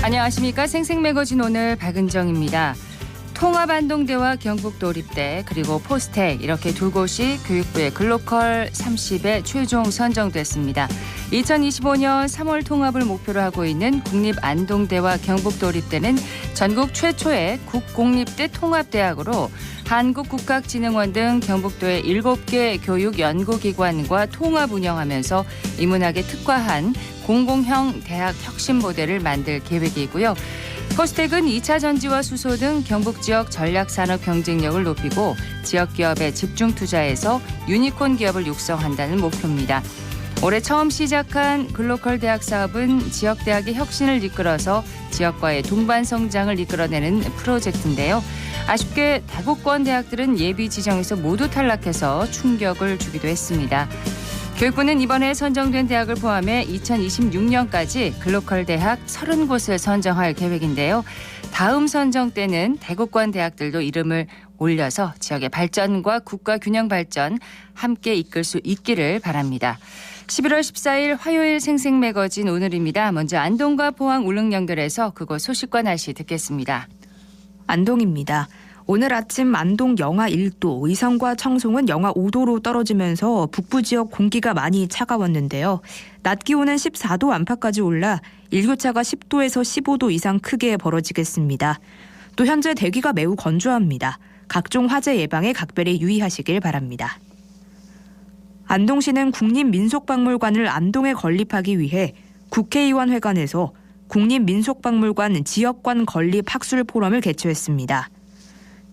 안녕하십니까. 생생매거진 오늘 박은정입니다. 통합안동대와 경북도립대 그리고 포스텍 이렇게 두 곳이 교육부의 글로컬 30에 최종 선정됐습니다. 2025년 3월 통합을 목표로 하고 있는 국립안동대와 경북도립대는 전국 최초의 국공립대 통합대학으로 한국국학진흥원 등 경북도의 7개 교육연구기관과 통합 운영하면서 인문학에 특화한 공공형 대학 혁신 모델을 만들 계획이고요. 포스텍은 2차 전지와 수소 등 경북 지역 전략산업 경쟁력을 높이고 지역 기업에 집중 투자해서 유니콘 기업을 육성한다는 목표입니다. 올해 처음 시작한 글로컬 대학 사업은 지역 대학의 혁신을 이끌어서 지역과의 동반 성장을 이끌어내는 프로젝트인데요. 아쉽게 대구권 대학들은 예비 지정에서 모두 탈락해서 충격을 주기도 했습니다. 교육부는 이번에 선정된 대학을 포함해 2026년까지 글로컬 대학 30곳을 선정할 계획인데요. 다음 선정 때는 대구권 대학들도 이름을 올려서 지역의 발전과 국가 균형 발전 함께 이끌 수 있기를 바랍니다. 11월 14일 화요일 생생매거진 오늘입니다. 먼저 안동과 포항 울릉 연결해서 그곳 소식과 날씨 듣겠습니다. 안동입니다. 오늘 아침 안동 영하 1도, 의성과 청송은 영하 5도로 떨어지면서 북부 지역 공기가 많이 차가웠는데요. 낮 기온은 14도 안팎까지 올라 일교차가 10도에서 15도 이상 크게 벌어지겠습니다. 또 현재 대기가 매우 건조합니다. 각종 화재 예방에 각별히 유의하시길 바랍니다. 안동시는 국립민속박물관을 안동에 건립하기 위해 국회의원 회관에서 국립민속박물관 지역관 건립 학술 포럼을 개최했습니다.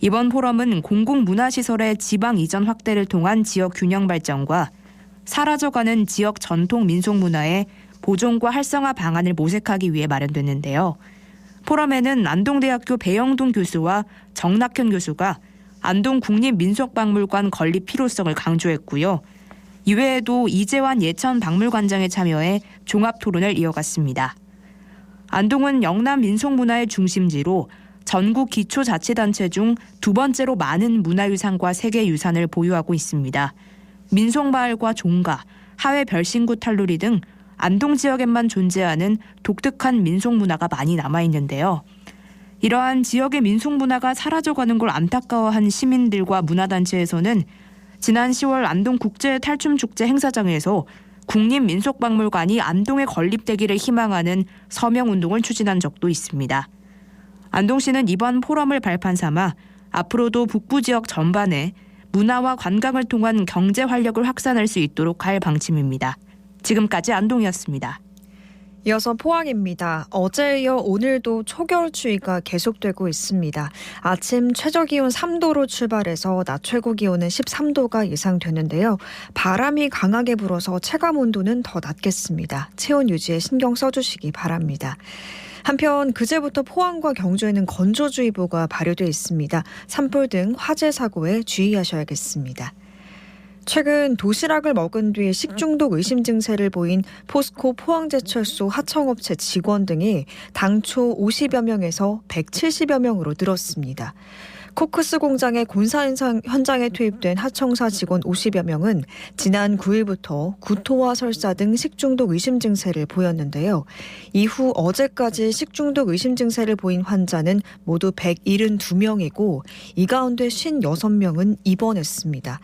이번 포럼은 공공문화시설의 지방 이전 확대를 통한 지역 균형 발전과 사라져가는 지역 전통 민속문화의 보존과 활성화 방안을 모색하기 위해 마련됐는데요. 포럼에는 안동대학교 배영동 교수와 정낙현 교수가 안동 국립민속박물관 건립 필요성을 강조했고요. 이외에도 이재환 예천박물관장에 참여해 종합토론을 이어갔습니다. 안동은 영남 민속문화의 중심지로 전국 기초자치단체 중 두 번째로 많은 문화유산과 세계유산을 보유하고 있습니다. 민속마을과 종가, 하회 별신구 탈루리 등 안동 지역에만 존재하는 독특한 민속문화가 많이 남아있는데요. 이러한 지역의 민속문화가 사라져가는 걸 안타까워한 시민들과 문화단체에서는 지난 10월 안동 국제탈춤축제 행사장에서 국립민속박물관이 안동에 건립되기를 희망하는 서명운동을 추진한 적도 있습니다. 안동시는 이번 포럼을 발판 삼아 앞으로도 북부 지역 전반에 문화와 관광을 통한 경제 활력을 확산할 수 있도록 할 방침입니다. 지금까지 안동이었습니다. 이어서 포항입니다. 어제에 이어 오늘도 초겨울 추위가 계속되고 있습니다. 아침 최저기온 3도로 출발해서 낮 최고기온은 13도가 예상되는데요. 바람이 강하게 불어서 체감온도는 더 낮겠습니다. 체온 유지에 신경 써주시기 바랍니다. 한편 그제부터 포항과 경주에는 건조주의보가 발효돼 있습니다. 산불 등 화재 사고에 주의하셔야겠습니다. 최근 도시락을 먹은 뒤 식중독 의심 증세를 보인 포스코 포항제철소 하청업체 직원 등이 당초 50여 명에서 170여 명으로 늘었습니다. 코크스 공장의 공사 현장에 투입된 하청사 직원 50여 명은 지난 9일부터 구토와 설사 등 식중독 의심 증세를 보였는데요. 이후 어제까지 식중독 의심 증세를 보인 환자는 모두 172명이고 이 가운데 56명은 입원했습니다.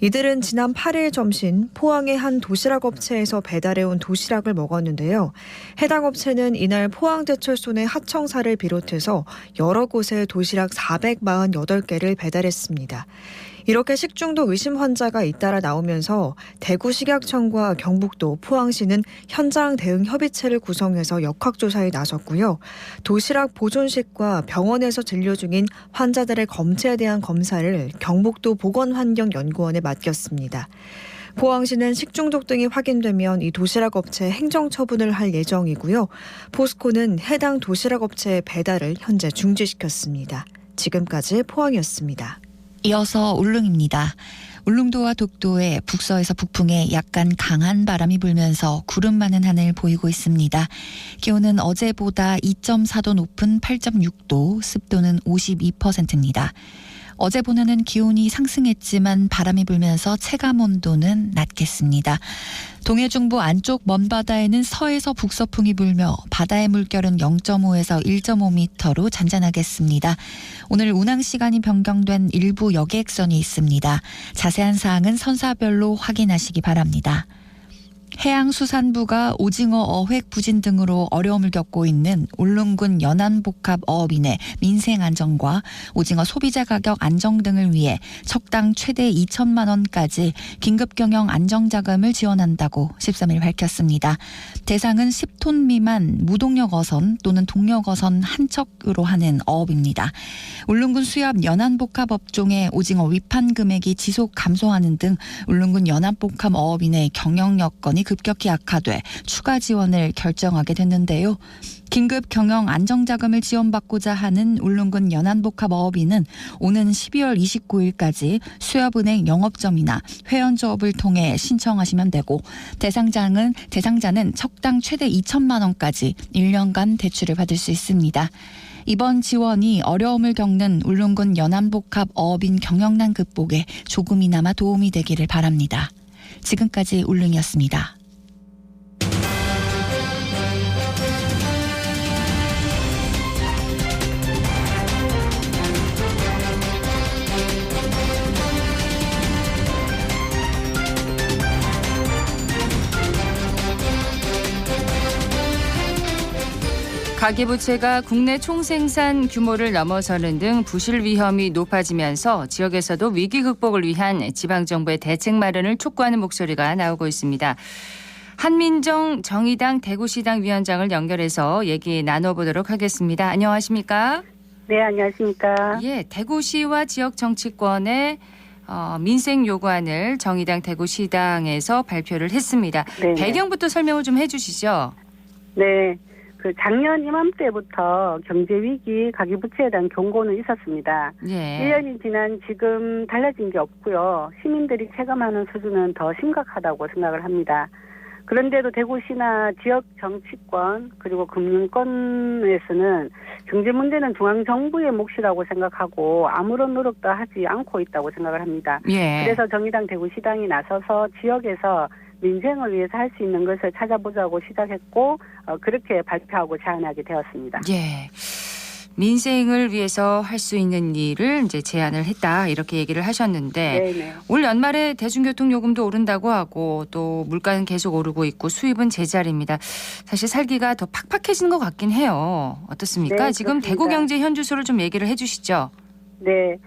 이들은 지난 8일 점심 포항의 한 도시락 업체에서 배달해온 도시락을 먹었는데요. 해당 업체는 이날 포항제철소 내 하청사를 비롯해서 여러 곳에 도시락 448개를 배달했습니다. 이렇게 식중독 의심 환자가 잇따라 나오면서 대구식약청과 경북도, 포항시는 현장 대응 협의체를 구성해서 역학조사에 나섰고요. 도시락 보존식과 병원에서 진료 중인 환자들의 검체에 대한 검사를 경북도 보건환경연구원에 맡겼습니다. 포항시는 식중독 등이 확인되면 이 도시락 업체에 행정처분을 할 예정이고요. 포스코는 해당 도시락 업체의 배달을 현재 중지시켰습니다. 지금까지 포항이었습니다. 이어서 울릉입니다. 울릉도와 독도의 북서에서 북풍에 약간 강한 바람이 불면서 구름 많은 하늘 보이고 있습니다. 기온은 어제보다 2.4도 높은 8.6도, 습도는 52%입니다. 어제보다는 기온이 상승했지만 바람이 불면서 체감 온도는 낮겠습니다. 동해 중부 안쪽 먼바다에는 서에서 북서풍이 불며 바다의 물결은 0.5에서 1.5m로 잔잔하겠습니다. 오늘 운항 시간이 변경된 일부 여객선이 있습니다. 자세한 사항은 선사별로 확인하시기 바랍니다. 해양수산부가 오징어 어획 부진 등으로 어려움을 겪고 있는 울릉군 연안복합 어업인의 민생 안정과 오징어 소비자 가격 안정 등을 위해 척당 최대 2천만 원까지 긴급 경영 안정 자금을 지원한다고 13일 밝혔습니다. 대상은 10톤 미만 무동력 어선 또는 동력 어선 한 척으로 하는 어업입니다. 울릉군 수협 연안복합 업종의 오징어 위판 금액이 지속 감소하는 등 울릉군 연안복합 어업인의 경영 여건이 급격히 악화돼 추가 지원을 결정하게 됐는데요. 긴급 경영 안정자금을 지원받고자 하는 울릉군 연안복합어업인은 오는 12월 29일까지 수협은행 영업점이나 회원조업을 통해 신청하시면 되고 대상자는 척당 최대 2천만 원까지 1년간 대출을 받을 수 있습니다. 이번 지원이 어려움을 겪는 울릉군 연안복합어업인 경영난 극복에 조금이나마 도움이 되기를 바랍니다. 지금까지 울릉이었습니다. 가계부채가 국내 총생산 규모를 넘어서는 등 부실 위험이 높아지면서 지역에서도 위기 극복을 위한 지방정부의 대책 마련을 촉구하는 목소리가 나오고 있습니다. 한민정 정의당 대구시당 위원장을 연결해서 얘기 나눠보도록 하겠습니다. 안녕하십니까? 네, 안녕하십니까? 예, 대구시와 지역 정치권의 민생 요구안을 정의당 대구시당에서 발표를 했습니다. 네네. 배경부터 설명을 좀 해주시죠. 네. 작년 이맘때부터 경제위기 가계부채에 대한 경고는 있었습니다. 예. 1년이 지난 지금 달라진 게 없고요. 시민들이 체감하는 수준은 더 심각하다고 생각을 합니다. 그런데도 대구시나 지역 정치권 그리고 금융권에서는 경제 문제는 중앙정부의 몫이라고 생각하고 아무런 노력도 하지 않고 있다고 생각을 합니다. 예. 그래서 정의당 대구시당이 나서서 지역에서 민생을 위해서 할 수 있는 것을 찾아보자고 시작했고 그렇게 발표하고 제안하게 되었습니다. 예. 민생을 위해서 할 수 있는 일을 이제 제안을 했다 이렇게 얘기를 하셨는데 네네. 올 연말에 대중교통 요금도 오른다고 하고 또 물가는 계속 오르고 있고 수입은 제자리입니다. 사실 살기가 더 팍팍해지는 것 같긴 해요. 어떻습니까? 네, 지금 그렇습니다. 대구경제 현주소를 좀 얘기를 해주시죠. 네.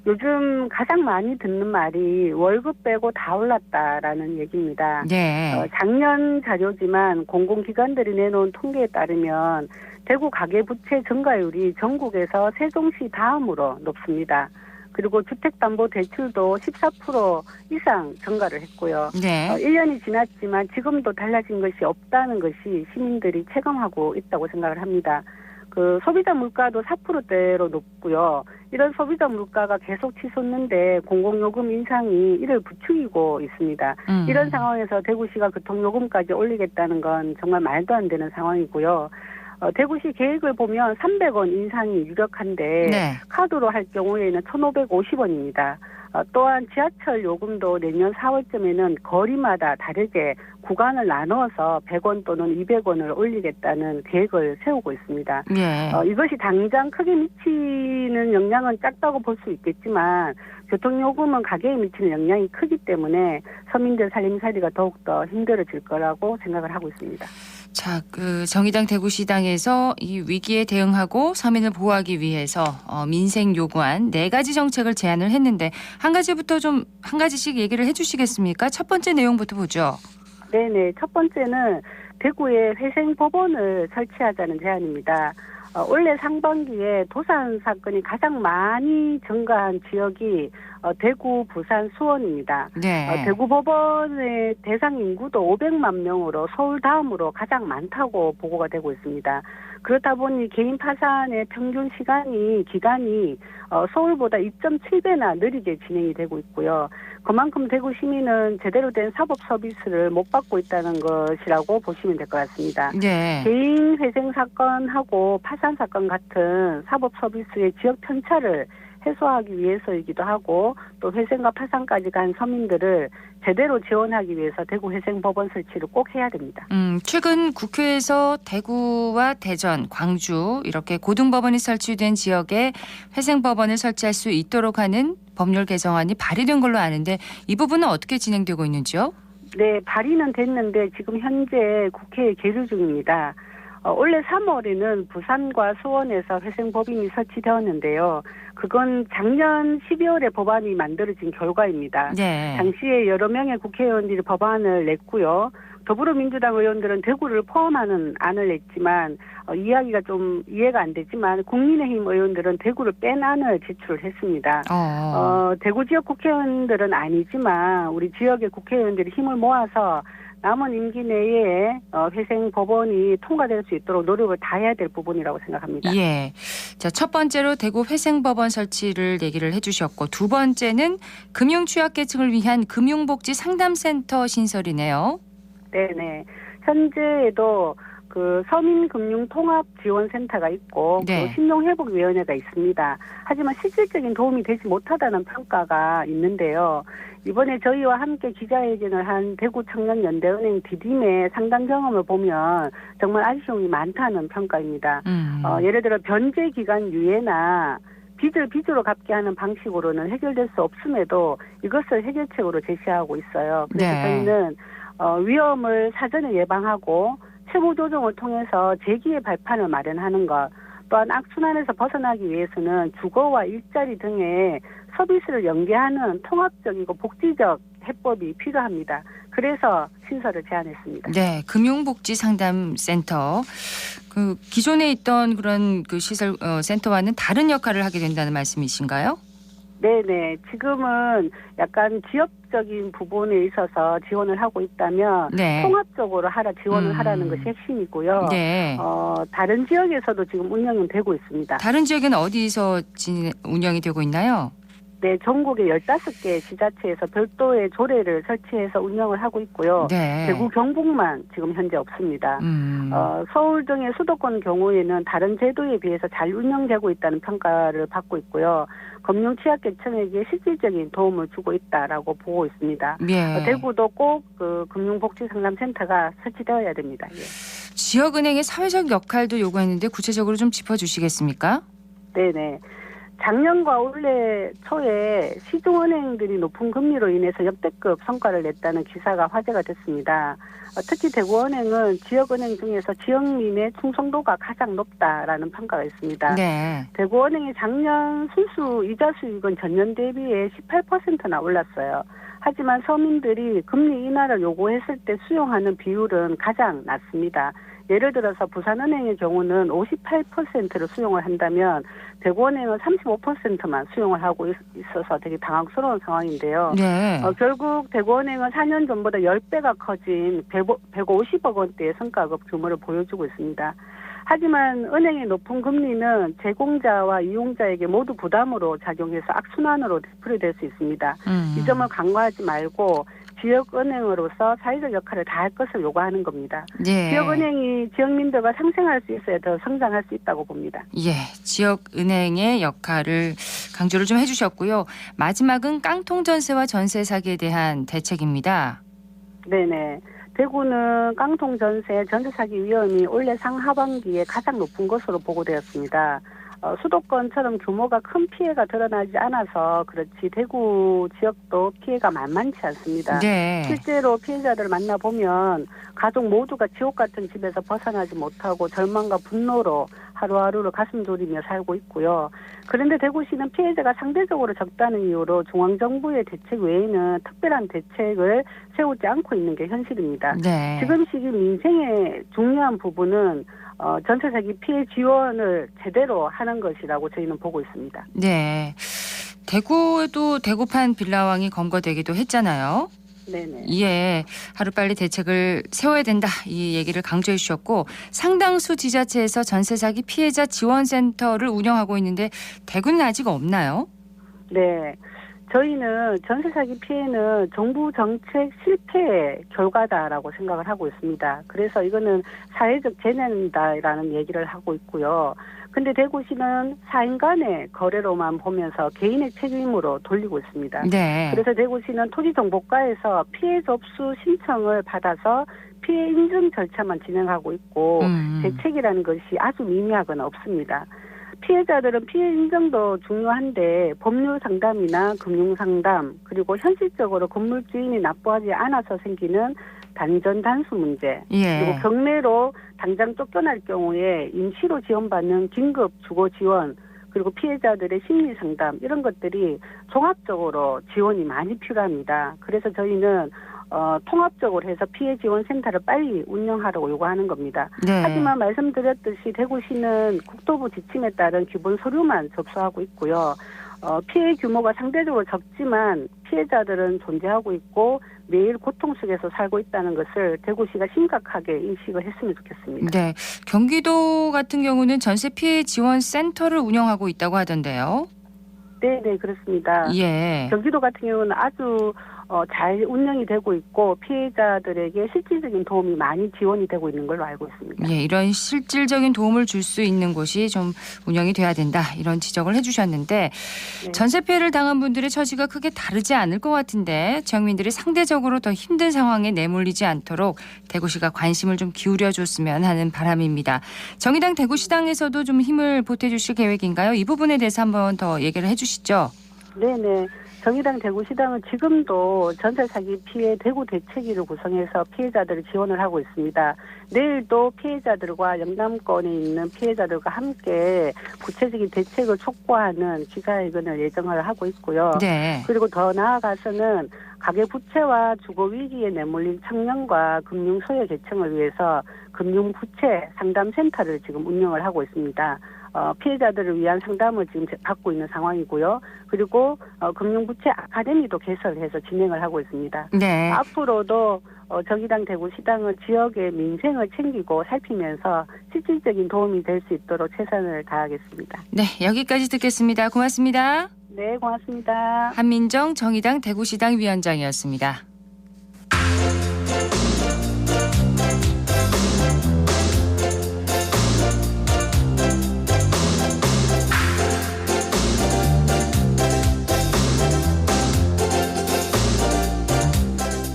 요즘 가장 많이 듣는 말이 월급 빼고 다 올랐다라는 얘기입니다. 네. 작년 자료지만 공공기관들이 내놓은 통계에 따르면 대구 가계부채 증가율이 전국에서 세종시 다음으로 높습니다. 그리고 주택담보대출도 14% 이상 증가를 했고요. 네. 1년이 지났지만 지금도 달라진 것이 없다는 것이 시민들이 체감하고 있다고 생각을 합니다. 소비자 물가도 4%대로 높고요. 이런 소비자 물가가 계속 치솟는데 공공요금 인상이 이를 부추기고 있습니다. 이런 상황에서 대구시가 교통요금까지 올리겠다는 건 정말 말도 안 되는 상황이고요. 대구시 계획을 보면 300원 인상이 유력한데 네. 카드로 할 경우에는 1,550원입니다. 또한 지하철 요금도 내년 4월쯤에는 거리마다 다르게 구간을 나눠서 100원 또는 200원을 올리겠다는 계획을 세우고 있습니다. 예. 이것이 당장 크게 미치는 영향은 작다고 볼 수 있겠지만 교통요금은 가계에 미치는 영향이 크기 때문에 서민들 살림살이가 더욱더 힘들어질 거라고 생각을 하고 있습니다. 자, 정의당 대구시당에서 이 위기에 대응하고 서민을 보호하기 위해서 민생 요구안 4가지 정책을 제안을 했는데 한 가지씩 얘기를 해주시겠습니까? 첫 번째 내용부터 보죠. 네네. 첫 번째는 대구에 회생법원을 설치하자는 제안입니다. 올해 상반기에 도산 사건이 가장 많이 증가한 지역이 대구, 부산, 수원입니다. 네. 대구 법원의 대상 인구도 500만 명으로 서울 다음으로 가장 많다고 보고가 되고 있습니다. 그렇다 보니 개인 파산의 평균 기간이 서울보다 2.7배나 느리게 진행이 되고 있고요. 그만큼 대구 시민은 제대로 된 사법 서비스를 못 받고 있다는 것이라고 보시면 될 것 같습니다. 네. 개인 회생 사건하고 파산 사건 같은 사법 서비스의 지역 편차를 해소하기 위해서이기도 하고 또 회생과 파산까지 간 서민들을 제대로 지원하기 위해서 대구 회생법원 설치를 꼭 해야 됩니다. 최근 국회에서 대구와 대전, 광주 이렇게 고등법원이 설치된 지역에 회생법원을 설치할 수 있도록 하는 법률 개정안이 발의된 걸로 아는데 이 부분은 어떻게 진행되고 있는지요? 네, 발의는 됐는데 지금 현재 국회에 계류 중입니다. 올해 3월에는 부산과 수원에서 회생법인이 설치되었는데요. 그건 작년 12월에 법안이 만들어진 결과입니다. 네. 당시에 여러 명의 국회의원들이 법안을 냈고요. 더불어민주당 의원들은 대구를 포함하는 안을 냈지만 이야기가 좀 이해가 안 되지만 국민의힘 의원들은 대구를 뺀 안을 제출을 했습니다. 대구 지역 국회의원들은 아니지만 우리 지역의 국회의원들이 힘을 모아서 남은 임기 내에 회생법원이 통과될 수 있도록 노력을 다해야 될 부분이라고 생각합니다. 예. 자, 첫 번째로 대구 회생법원 설치를 얘기를 해주셨고 두 번째는 금융 취약계층을 위한 금융복지 상담센터 신설이네요. 네네. 현재에도 그 서민금융통합지원센터가 있고 네. 신용회복위원회가 있습니다. 하지만 실질적인 도움이 되지 못하다는 평가가 있는데요. 이번에 저희와 함께 기자회견을 한 대구청년연대은행 디딤의 상담 경험을 보면 정말 아쉬움이 많다는 평가입니다. 예를 들어 변제기간 유예나 빚을 빚으로 갚게 하는 방식으로는 해결될 수 없음에도 이것을 해결책으로 제시하고 있어요. 그래서 네. 저희는 위험을 사전에 예방하고 채무 조정을 통해서 재기의 발판을 마련하는 것, 또한 악순환에서 벗어나기 위해서는 주거와 일자리 등의 서비스를 연계하는 통합적이고 복지적 해법이 필요합니다. 그래서 신설을 제안했습니다. 네, 금융복지 상담센터. 그 기존에 있던 그런 그 시설 센터와는 다른 역할을 하게 된다는 말씀이신가요? 네네. 지금은 약간 지역적인 부분에 있어서 지원을 하고 있다면 네. 통합적으로 지원을 하라는 것이 핵심이고요. 네. 다른 지역에서도 지금 운영은 되고 있습니다. 다른 지역에는 어디서 운영이 되고 있나요? 네, 전국의 15개 지자체에서 별도의 조례를 설치해서 운영을 하고 있고요. 네. 대구 경북만 지금 현재 없습니다. 서울 등의 수도권 경우에는 다른 제도에 비해서 잘 운영되고 있다는 평가를 받고 있고요. 금융 취약계층에게 실질적인 도움을 주고 있다라고 보고 있습니다. 예. 대구도 꼭 그 금융복지상담센터가 설치되어야 됩니다. 예. 지역은행의 사회적 역할도 요구했는데 구체적으로 좀 짚어주시겠습니까? 네네. 작년과 올해 초에 시중은행들이 높은 금리로 인해서 역대급 성과를 냈다는 기사가 화제가 됐습니다. 특히 대구은행은 지역은행 중에서 지역민의 충성도가 가장 높다라는 평가가 있습니다. 네. 대구은행이 작년 순수 이자 수익은 전년 대비해 18%나 올랐어요. 하지만 서민들이 금리 인하를 요구했을 때 수용하는 비율은 가장 낮습니다. 예를 들어서 부산은행의 경우는 58%를 수용을 한다면 대구은행은 35%만 수용을 하고 있어서 되게 당황스러운 상황인데요. 네. 결국 대구은행은 4년 전보다 10배가 커진 150억 원대의 성과급 규모를 보여주고 있습니다. 하지만 은행의 높은 금리는 제공자와 이용자에게 모두 부담으로 작용해서 악순환으로 되풀이될 수 있습니다. 이 점을 간과하지 말고 지역은행으로서 사회적 역할을 다할 것을 요구하는 겁니다. 네. 지역은행이 지역민들과 상생할 수 있어야 더 성장할 수 있다고 봅니다. 예, 지역은행의 역할을 강조를 좀 해주셨고요. 마지막은 깡통 전세와 전세 사기에 대한 대책입니다. 네네. 대구는 깡통 전세 사기 위험이 올해 상하반기에 가장 높은 것으로 보고되었습니다. 수도권처럼 규모가 큰 피해가 드러나지 않아서 그렇지 대구 지역도 피해가 만만치 않습니다. 네. 실제로 피해자들을 만나보면 가족 모두가 지옥 같은 집에서 벗어나지 못하고 절망과 분노로 하루하루를 가슴 졸이며 살고 있고요. 그런데 대구시는 피해자가 상대적으로 적다는 이유로 중앙정부의 대책 외에는 특별한 대책을 세우지 않고 있는 게 현실입니다. 네. 지금 시기 민생의 중요한 부분은 전세 사기 피해 지원을 제대로 하는 것이라고 저희는 보고 있습니다. 네. 대구에도 대구판 빌라왕이 검거되기도 했잖아요. 네네. 이에 하루빨리 대책을 세워야 된다 이 얘기를 강조해 주셨고 상당수 지자체에서 전세 사기 피해자 지원센터를 운영하고 있는데 대구는 아직 없나요? 네. 저희는 전세 사기 피해는 정부 정책 실패의 결과다라고 생각을 하고 있습니다. 그래서 이거는 사회적 재난이다라는 얘기를 하고 있고요. 근데 대구시는 4인 간의 거래로만 보면서 개인의 책임으로 돌리고 있습니다. 네. 그래서 대구시는 토지정보과에서 피해 접수 신청을 받아서 피해 인증 절차만 진행하고 있고 대책이라는 것이 아주 미미하거나 없습니다. 피해자들은 피해 인정도 중요한데 법률 상담이나 금융 상담 그리고 현실적으로 건물 주인이 납부하지 않아서 생기는 단전 단수 문제 예. 그리고 경매로 당장 쫓겨날 경우에 임시로 지원받는 긴급 주거 지원 그리고 피해자들의 심리 상담 이런 것들이 종합적으로 지원이 많이 필요합니다. 그래서 저희는 통합적으로 해서 피해 지원 센터를 빨리 운영하라고 요구하는 겁니다. 네. 하지만 말씀드렸듯이 대구시는 국토부 지침에 따른 기본 서류만 접수하고 있고요. 피해 규모가 상대적으로 적지만 피해자들은 존재하고 있고 매일 고통 속에서 살고 있다는 것을 대구시가 심각하게 인식을 했으면 좋겠습니다. 네. 경기도 같은 경우는 전세 피해 지원 센터를 운영하고 있다고 하던데요. 네, 그렇습니다. 예. 경기도 같은 경우는 아주 잘 운영이 되고 있고 피해자들에게 실질적인 도움이 많이 지원이 되고 있는 걸로 알고 있습니다. 예, 이런 실질적인 도움을 줄 수 있는 곳이 좀 운영이 돼야 된다. 이런 지적을 해주셨는데 네. 전세 피해를 당한 분들의 처지가 크게 다르지 않을 것 같은데 지역민들이 상대적으로 더 힘든 상황에 내몰리지 않도록 대구시가 관심을 좀 기울여줬으면 하는 바람입니다. 정의당 대구시당에서도 좀 힘을 보태주실 계획인가요? 이 부분에 대해서 한번 더 얘기를 해주시죠. 네네. 정의당 대구시당은 지금도 전세 사기 피해 대구 대책위를 구성해서 피해자들을 지원을 하고 있습니다. 내일도 피해자들과 영남권에 있는 피해자들과 함께 구체적인 대책을 촉구하는 기자회견을 예정을 하고 있고요. 네. 그리고 더 나아가서는 가계부채와 주거위기에 내몰린 청년과 금융소외 계층을 위해서 금융부채 상담센터를 지금 운영을 하고 있습니다. 피해자들을 위한 상담을 지금 받고 있는 상황이고요. 그리고 금융부채 아카데미도 개설해서 진행을 하고 있습니다. 네. 앞으로도 정의당 대구시당은 지역의 민생을 챙기고 살피면서 실질적인 도움이 될 수 있도록 최선을 다하겠습니다. 네, 여기까지 듣겠습니다. 고맙습니다. 네, 고맙습니다. 한민정 정의당 대구시당 위원장이었습니다.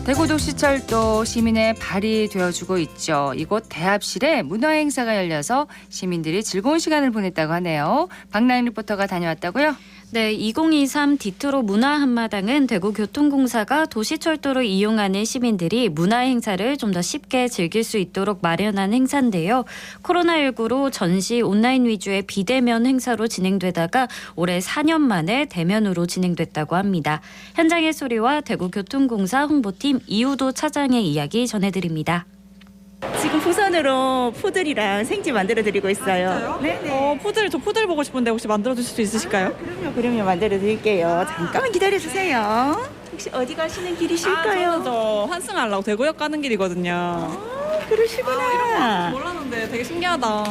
대구도시철도 시민의 발이 되어주고 있죠. 이곳 대합실에 문화행사가 열려서 시민들이 즐거운 시간을 보냈다고 하네요. 박나인 리포터가 다녀왔다고요? 네, 2023 디트로 문화 한마당은 대구교통공사가 도시철도를 이용하는 시민들이 문화 행사를 좀 더 쉽게 즐길 수 있도록 마련한 행사인데요. 코로나19로 전시 온라인 위주의 비대면 행사로 진행되다가 올해 4년 만에 대면으로 진행됐다고 합니다. 현장의 소리와 대구교통공사 홍보팀 이우도 차장의 이야기 전해드립니다. 지금 부산으로 푸들이랑 생지 만들어드리고 있어요. 네네. 저 푸들 보고 싶은데 혹시 만들어주실 수 있으실까요? 그럼요 만들어드릴게요. 잠깐만 기다려주세요. 혹시 어디 가시는 길이실까요? 저는 저 환승하려고 대구역 가는 길이거든요. 그러시구나. 몰랐는데 되게 신기하다.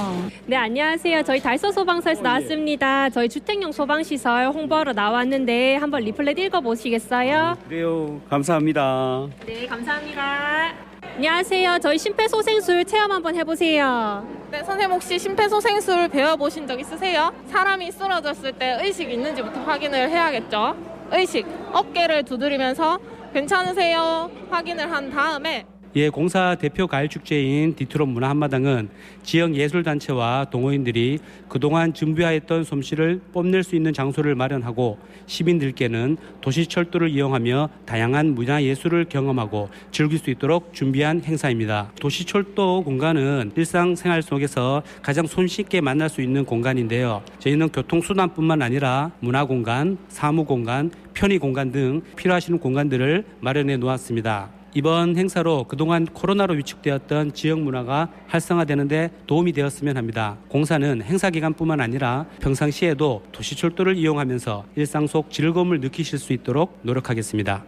네, 안녕하세요. 저희 달서 소방서에서 나왔습니다. 저희 주택용 소방시설 홍보하러 나왔는데 한번 리플렛 읽어보시겠어요? 그래요. 감사합니다. 네, 감사합니다. 안녕하세요. 저희 심폐소생술 체험 한번 해보세요. 네, 선생님 혹시 심폐소생술 배워보신 적 있으세요? 사람이 쓰러졌을 때 의식 있는지부터 확인을 해야겠죠. 의식, 어깨를 두드리면서 괜찮으세요? 확인을 한 다음에 예, 공사 대표 가을 축제인 디트로 문화 한마당은 지역 예술단체와 동호인들이 그동안 준비하였던 솜씨를 뽐낼 수 있는 장소를 마련하고 시민들께는 도시철도를 이용하며 다양한 문화예술을 경험하고 즐길 수 있도록 준비한 행사입니다. 도시철도 공간은 일상생활 속에서 가장 손쉽게 만날 수 있는 공간인데요. 저희는 교통수단뿐만 아니라 문화공간, 사무공간, 편의공간 등 필요하시는 공간들을 마련해 놓았습니다. 이번 행사로 그동안 코로나로 위축되었던 지역 문화가 활성화되는 데 도움이 되었으면 합니다. 공사는 행사 기간뿐만 아니라 평상시에도 도시철도를 이용하면서 일상 속 즐거움을 느끼실 수 있도록 노력하겠습니다.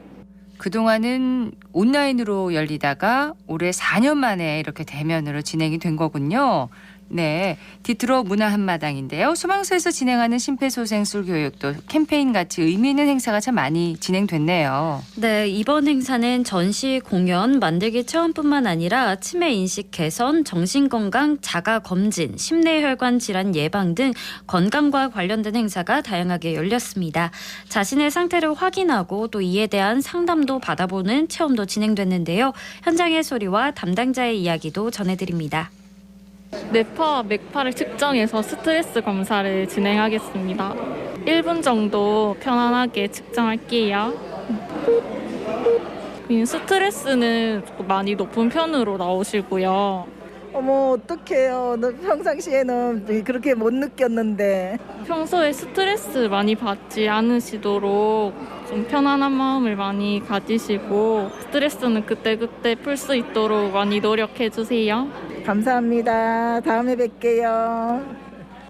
그동안은 온라인으로 열리다가 올해 4년 만에 이렇게 대면으로 진행이 된 거군요. 네, 디트로 문화 한마당인데요. 소방서에서 진행하는 심폐소생술 교육도 캠페인 같이 의미 있는 행사가 참 많이 진행됐네요. 네, 이번 행사는 전시, 공연, 만들기 체험뿐만 아니라 치매 인식 개선, 정신건강, 자가검진, 심내혈관 질환 예방 등 건강과 관련된 행사가 다양하게 열렸습니다. 자신의 상태를 확인하고 또 이에 대한 상담도 받아보는 체험도 진행됐는데요. 현장의 소리와 담당자의 이야기도 전해드립니다. 뇌파와 맥파를 측정해서 스트레스 검사를 진행하겠습니다. 1분 정도 편안하게 측정할게요. 스트레스는 많이 높은 편으로 나오시고요. 어머 어떡해요. 너 평상시에는 그렇게 못 느꼈는데. 평소에 스트레스 많이 받지 않으시도록 좀 편안한 마음을 많이 가지시고 스트레스는 그때그때 풀 수 있도록 많이 노력해 주세요. 감사합니다. 다음에 뵐게요.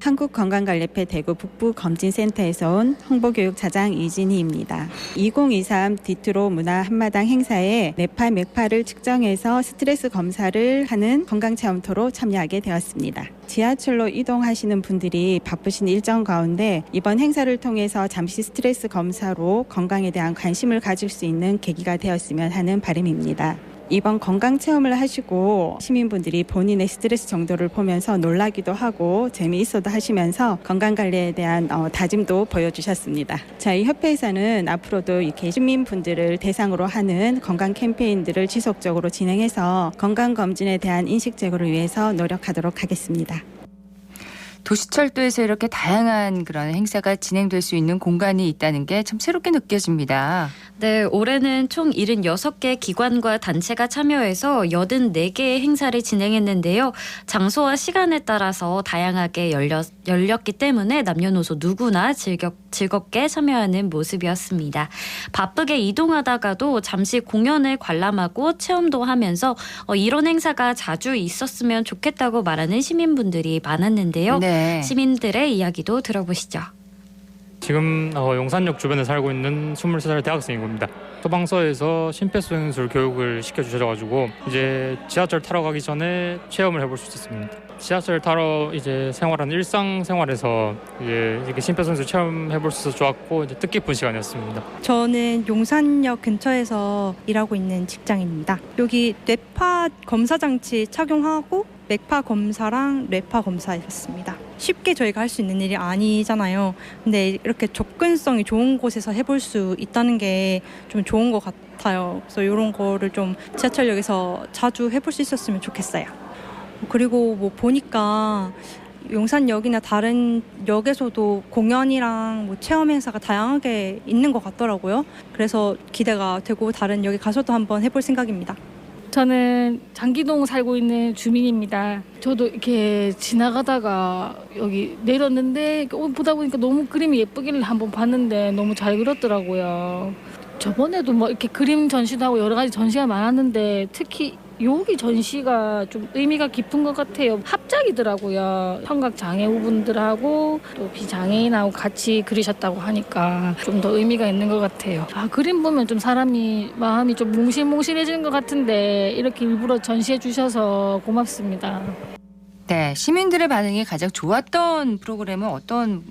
한국건강관리회 대구 북부검진센터에서 온 홍보교육차장 이진희입니다. 2023 디트로 문화 한마당 행사에 뇌파, 맥파를 측정해서 스트레스 검사를 하는 건강체험토로 참여하게 되었습니다. 지하철로 이동하시는 분들이 바쁘신 일정 가운데 이번 행사를 통해서 잠시 스트레스 검사로 건강에 대한 관심을 가질 수 있는 계기가 되었으면 하는 바람입니다. 이번 건강체험을 하시고 시민분들이 본인의 스트레스 정도를 보면서 놀라기도 하고 재미있어도 하시면서 건강관리에 대한 다짐도 보여주셨습니다. 저희 협회에서는 앞으로도 이렇게 시민분들을 대상으로 하는 건강 캠페인들을 지속적으로 진행해서 건강검진에 대한 인식 제고를 위해서 노력하도록 하겠습니다. 도시철도에서 이렇게 다양한 그런 행사가 진행될 수 있는 공간이 있다는 게 참 새롭게 느껴집니다. 네, 올해는 총 76개 기관과 단체가 참여해서 84개의 행사를 진행했는데요. 장소와 시간에 따라서 다양하게 열렸기 때문에 남녀노소 누구나 즐겁게 참여하는 모습이었습니다. 바쁘게 이동하다가도 잠시 공연을 관람하고 체험도 하면서 이런 행사가 자주 있었으면 좋겠다고 말하는 시민분들이 많았는데요. 네. 시민들의 이야기도 들어보시죠. 지금 용산역 주변에 살고 있는 23살 대학생인 겁니다. 소방서에서 심폐소생술 교육을 시켜주셔가지고 이제 지하철 타러 가기 전에 체험을 해볼 수 있었습니다. 지하철 타러 이제 생활하는 일상생활에서 이제 심폐소생술 체험해볼 수 있어서 좋았고 이제 뜻깊은 시간이었습니다. 저는 용산역 근처에서 일하고 있는 직장인입니다. 여기 뇌파 검사 장치 착용하고 맥파 검사랑 뇌파 검사였습니다. 쉽게 저희가 할 수 있는 일이 아니잖아요. 근데 이렇게 접근성이 좋은 곳에서 해볼 수 있다는 게 좀 좋은 것 같아요. 그래서 이런 거를 좀 지하철역에서 자주 해볼 수 있었으면 좋겠어요. 그리고 뭐 보니까 용산역이나 다른 역에서도 공연이랑 뭐 체험 행사가 다양하게 있는 것 같더라고요. 그래서 기대가 되고 다른 역에 가서도 한번 해볼 생각입니다. 저는 장기동 살고 있는 주민입니다. 저도 이렇게 지나가다가 여기 내렸는데 보다 보니까 너무 그림이 예쁘길래 한번 봤는데 너무 잘 그렸더라고요. 저번에도 뭐 이렇게 그림 전시도 하고 여러 가지 전시가 많았는데 특히 여기 전시가 좀 의미가 깊은 것 같아요. 합작이더라고요. 청각장애우분들하고 또 비장애인하고 같이 그리셨다고 하니까 좀 더 의미가 있는 것 같아요. 그림 보면 좀 마음이 좀 몽실몽실해지는 것 같은데 이렇게 일부러 전시해 주셔서 고맙습니다. 네, 시민들의 반응이 가장 좋았던 프로그램은 어떤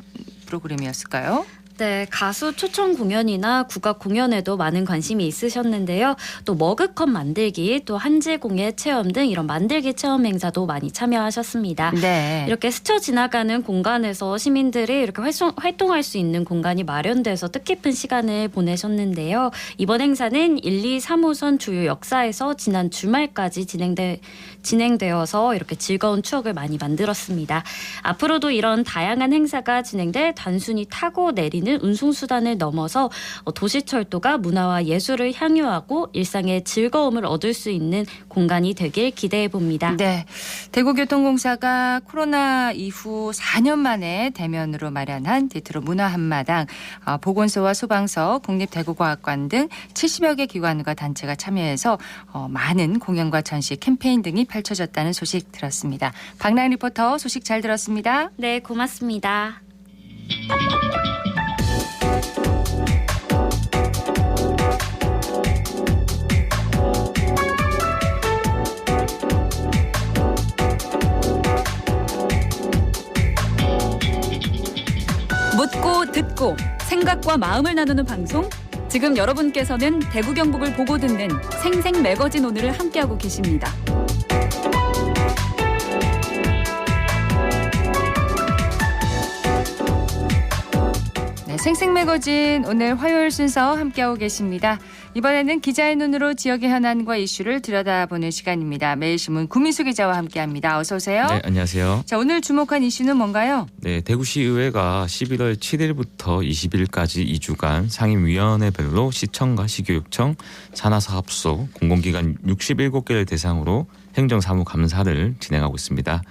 프로그램이었을까요? 네, 가수 초청 공연이나 국악 공연에도 많은 관심이 있으셨는데요. 또 머그컵 만들기, 또 한지공예 체험 등 이런 만들기 체험 행사도 많이 참여하셨습니다. 네. 이렇게 스쳐 지나가는 공간에서 시민들이 이렇게 활동할 수 있는 공간이 마련돼서 뜻깊은 시간을 보내셨는데요. 이번 행사는 1, 2, 3호선 주요 역사에서 지난 주말까지 진행되어서 이렇게 즐거운 추억을 많이 만들었습니다. 앞으로도 이런 다양한 행사가 진행돼 단순히 타고 내리는 운송수단을 넘어서 도시철도가 문화와 예술을 향유하고 일상의 즐거움을 얻을 수 있는 공간이 되길 기대해 봅니다. 네, 대구교통공사가 코로나 이후 4년 만에 대면으로 마련한 디트로 문화 한마당, 보건소와 소방서, 국립대구과학관 등 70여 개 기관과 단체가 참여해서 많은 공연과 전시, 캠페인 등이 펼쳐졌다는 소식 들었습니다. 박나영 리포터 소식 잘 들었습니다. 네, 고맙습니다. 묻고 듣고 생각과 마음을 나누는 방송. 지금 여러분께서는 대구 경북을 보고 듣는 생생 매거진 오늘을 함께하고 계십니다. 네, 생생 매거진 오늘 화요일 순서 함께하고 계십니다. 이번에는 기자의 눈으로 지역의 현안과 이슈를 들여다보는 시간입니다. 매일신문 구민수 기자와 함께합니다. 어서 오세요. 네, 안녕하세요. 자, 오늘 주목한 이슈는 뭔가요? 네, 대구시의회가 11월 7일부터 20일까지 2주간 상임위원회별로 시청과 시교육청, 산하사업소, 공공기관 67개를 대상으로 행정사무감사를 진행하고 있습니다.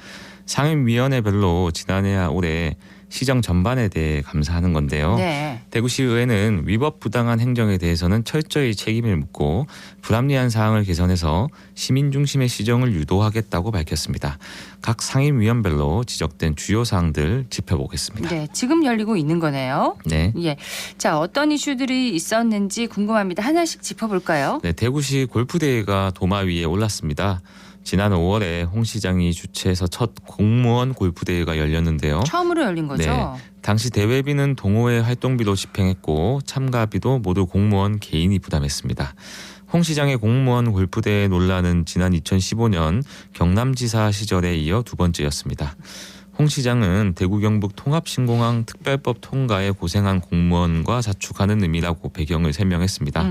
상임위원회별로 지난해와 올해 시정 전반에 대해 감사하는 건데요. 네. 대구시의회는 위법 부당한 행정에 대해서는 철저히 책임을 묻고 불합리한 사항을 개선해서 시민 중심의 시정을 유도하겠다고 밝혔습니다. 각 상임위원별로 지적된 주요 사항들 짚어보겠습니다. 네, 지금 열리고 있는 거네요. 네. 예. 자, 어떤 이슈들이 있었는지 궁금합니다. 하나씩 짚어볼까요? 네, 대구시 골프대회가 도마 위에 올랐습니다. 지난 5월에 홍 시장이 주최해서 첫 공무원 골프대회가 열렸는데요. 처음으로 열린 거죠? 네. 당시 대회비는 동호회 활동비로 집행했고 참가비도 모두 공무원 개인이 부담했습니다. 홍 시장의 공무원 골프대회 논란은 지난 2015년 경남지사 시절에 이어 두 번째였습니다. 홍 시장은 대구 경북 통합신공항 특별법 통과에 고생한 공무원과 자축하는 의미라고 배경을 설명했습니다.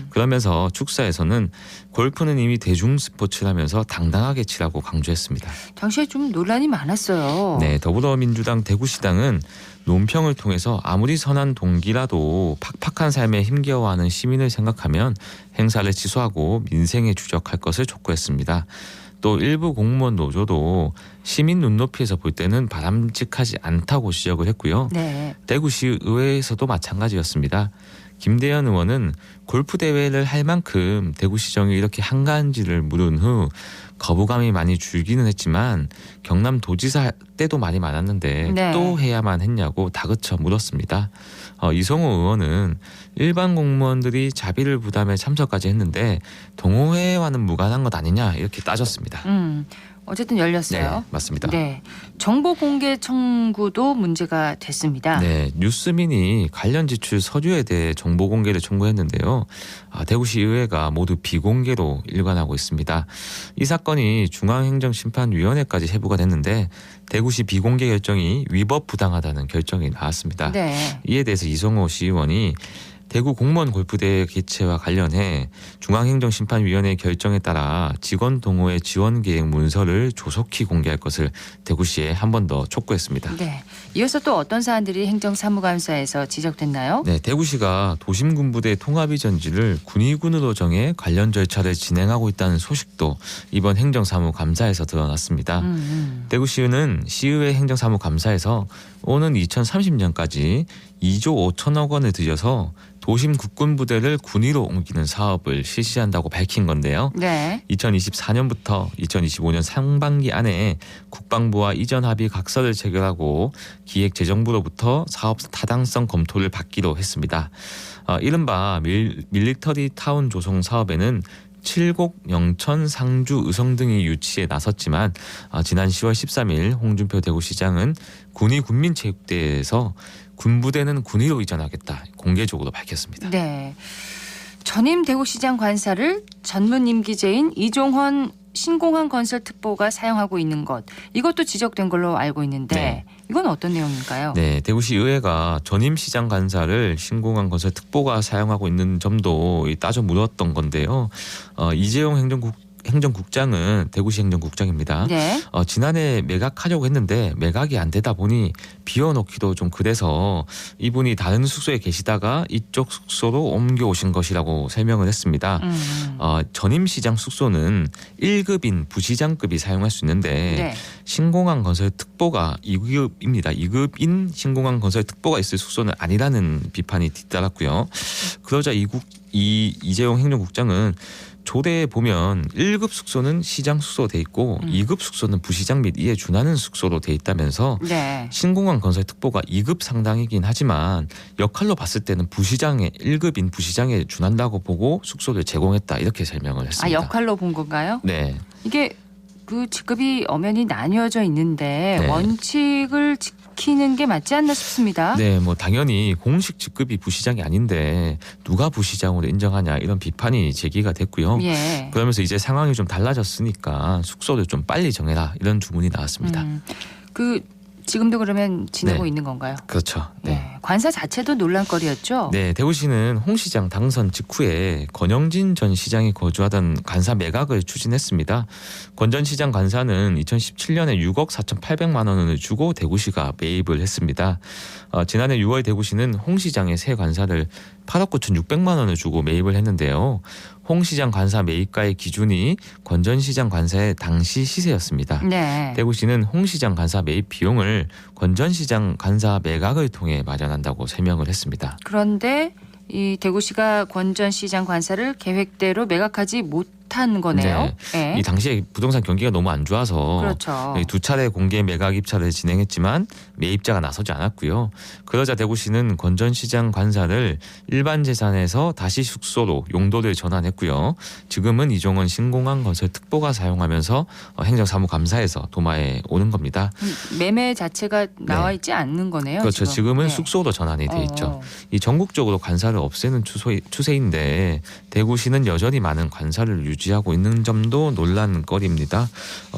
그러면서 축사에서는 골프는 이미 대중 스포츠라면서 당당하게 치라고 강조했습니다. 당시에 좀 논란이 많았어요. 네, 더불어민주당 대구시당은 논평을 통해서 아무리 선한 동기라도 팍팍한 삶에 힘겨워하는 시민을 생각하면 행사를 취소하고 민생에 주력할 것을 촉구했습니다. 또 일부 공무원 노조도 시민 눈높이에서 볼 때는 바람직하지 않다고 지적을 했고요. 네. 대구시 의회에서도 마찬가지였습니다. 김대현 의원은 골프대회를 할 만큼 대구시정이 이렇게 한가한지를 물은 후 거부감이 많이 줄기는 했지만 경남도지사 때도 말이 많았는데 네. 또 해야만 했냐고 다그쳐 물었습니다. 이성호 의원은 일반 공무원들이 자비를 부담해 참석까지 했는데 동호회와는 무관한 것 아니냐 이렇게 따졌습니다. 어쨌든 열렸어요. 네, 맞습니다. 네, 정보 공개 청구도 문제가 됐습니다. 네, 뉴스민이 관련 지출 서류에 대해 정보 공개를 청구했는데요. 대구시 의회가 모두 비공개로 일관하고 있습니다. 이 사건이 중앙행정심판위원회까지 회부가 됐는데 대구시 비공개 결정이 위법 부당하다는 결정이 나왔습니다. 네. 이에 대해서 이성호 시의원이 대구 공무원 골프대회 개최와 관련해 중앙행정심판위원회 결정에 따라 직원 동호회 지원 계획 문서를 조속히 공개할 것을 대구시에 한 번 더 촉구했습니다. 네. 이어서 또 어떤 사안들이 행정사무감사에서 지적됐나요? 네, 대구시가 도심군부대 통합이전지를 군의군으로 정해 관련 절차를 진행하고 있다는 소식도 이번 행정사무감사에서 드러났습니다. 대구시는 시의회 행정사무감사에서 오는 2030년까지 2조 5천억 원을 들여서 도심 국군부대를 군위로 옮기는 사업을 실시한다고 밝힌 건데요. 네. 2024년부터 2025년 상반기 안에 국방부와 이전 합의 각서를 체결하고 기획재정부로부터 사업 타당성 검토를 받기로 했습니다. 이른바 밀리터리 타운 조성 사업에는 칠곡, 영천, 상주, 의성 등이 유치에 나섰지만 지난 10월 13일 홍준표 대구시장은 군위 군민체육대회에서 군부대는 군위로 이전하겠다 공개적으로 밝혔습니다. 네. 전임 대구시장 관사를 전문 임기제인 이종헌 신공항 건설 특보가 사용하고 있는 것, 이것도 지적된 걸로 알고 있는데 네. 이건 어떤 내용인가요? 네, 대구시 의회가 전임 시장 간사를 신공항 건설 특보가 사용하고 있는 점도 따져 물었던 건데요. 이재용 행정국장은 대구시 행정국장입니다. 네. 지난해 매각하려고 했는데 매각이 안 되다 보니 비워놓기도 좀 그래서 이분이 다른 숙소에 계시다가 이쪽 숙소로 옮겨오신 것이라고 설명을 했습니다. 전임 시장 숙소는 1급인 부시장급이 사용할 수 있는데 네. 신공항 건설 특보가 2급입니다. 2급인 신공항 건설 특보가 있을 숙소는 아니라는 비판이 뒤따랐고요. 그러자 이재용 행정국장은 조대에 보면 1급 숙소는 시장 숙소로 돼 있고 2급 숙소는 부시장 및 이에 준하는 숙소로 돼 있다면서 네. 신공항 건설 특보가 2급 상당이긴 하지만 역할로 봤을 때는 부시장의 1급인 부시장에 준한다고 보고 숙소를 제공했다 이렇게 설명을 했습니다. 역할로 본 건가요? 네. 이게 그 직급이 엄연히 나뉘어져 있는데 네. 원칙을 지키는 게 맞지 않나 싶습니다. 네, 뭐 당연히 공식 직급이 부시장이 아닌데 누가 부시장으로 인정하냐 이런 비판이 제기가 됐고요. 예. 그러면서 이제 상황이 좀 달라졌으니까 숙소를 좀 빨리 정해라 이런 주문이 나왔습니다. 지금도 그러면 지내고 네. 있는 건가요? 그렇죠. 네. 관사 자체도 논란거리였죠. 네, 대구시는 홍 시장 당선 직후에 권영진 전 시장이 거주하던 관사 매각을 추진했습니다. 권 전 시장 관사는 2017년에 6억 4,800만 원을 주고 대구시가 매입을 했습니다. 지난해 6월 대구시는 홍 시장의 새 관사를 8억 9,600만 원을 주고 매입을 했는데요. 홍 시장 관사 매입가의 기준이 권 전 시장 관사의 당시 시세였습니다. 네. 대구시는 홍 시장 관사 매입 비용을 권 전 시장 관사 매각을 통해 마련한다고 설명을 했습니다. 그런데 이 대구시가 권 전 시장 관사를 계획대로 매각하지 못한 거네요. 네. 이 당시에 부동산 경기가 너무 안 좋아서 그렇죠. 두 차례 공개 매각 입찰을 진행했지만 매입자가 나서지 않았고요. 그러자 대구시는 권 전 시장 관사를 일반 재산에서 다시 숙소로 용도를 전환했고요. 지금은 이종원 신공항 건설 특보가 사용하면서 행정사무감사에서 도마에 오는 겁니다. 매매 자체가 나와 있지 않는 거네요. 그렇죠. 지금은 네. 숙소로 전환이 돼 있죠. 이 전국적으로 관사를 없애는 추세인데 대구시는 여전히 많은 관사를 유지하고 있는 점도 논란거리입니다.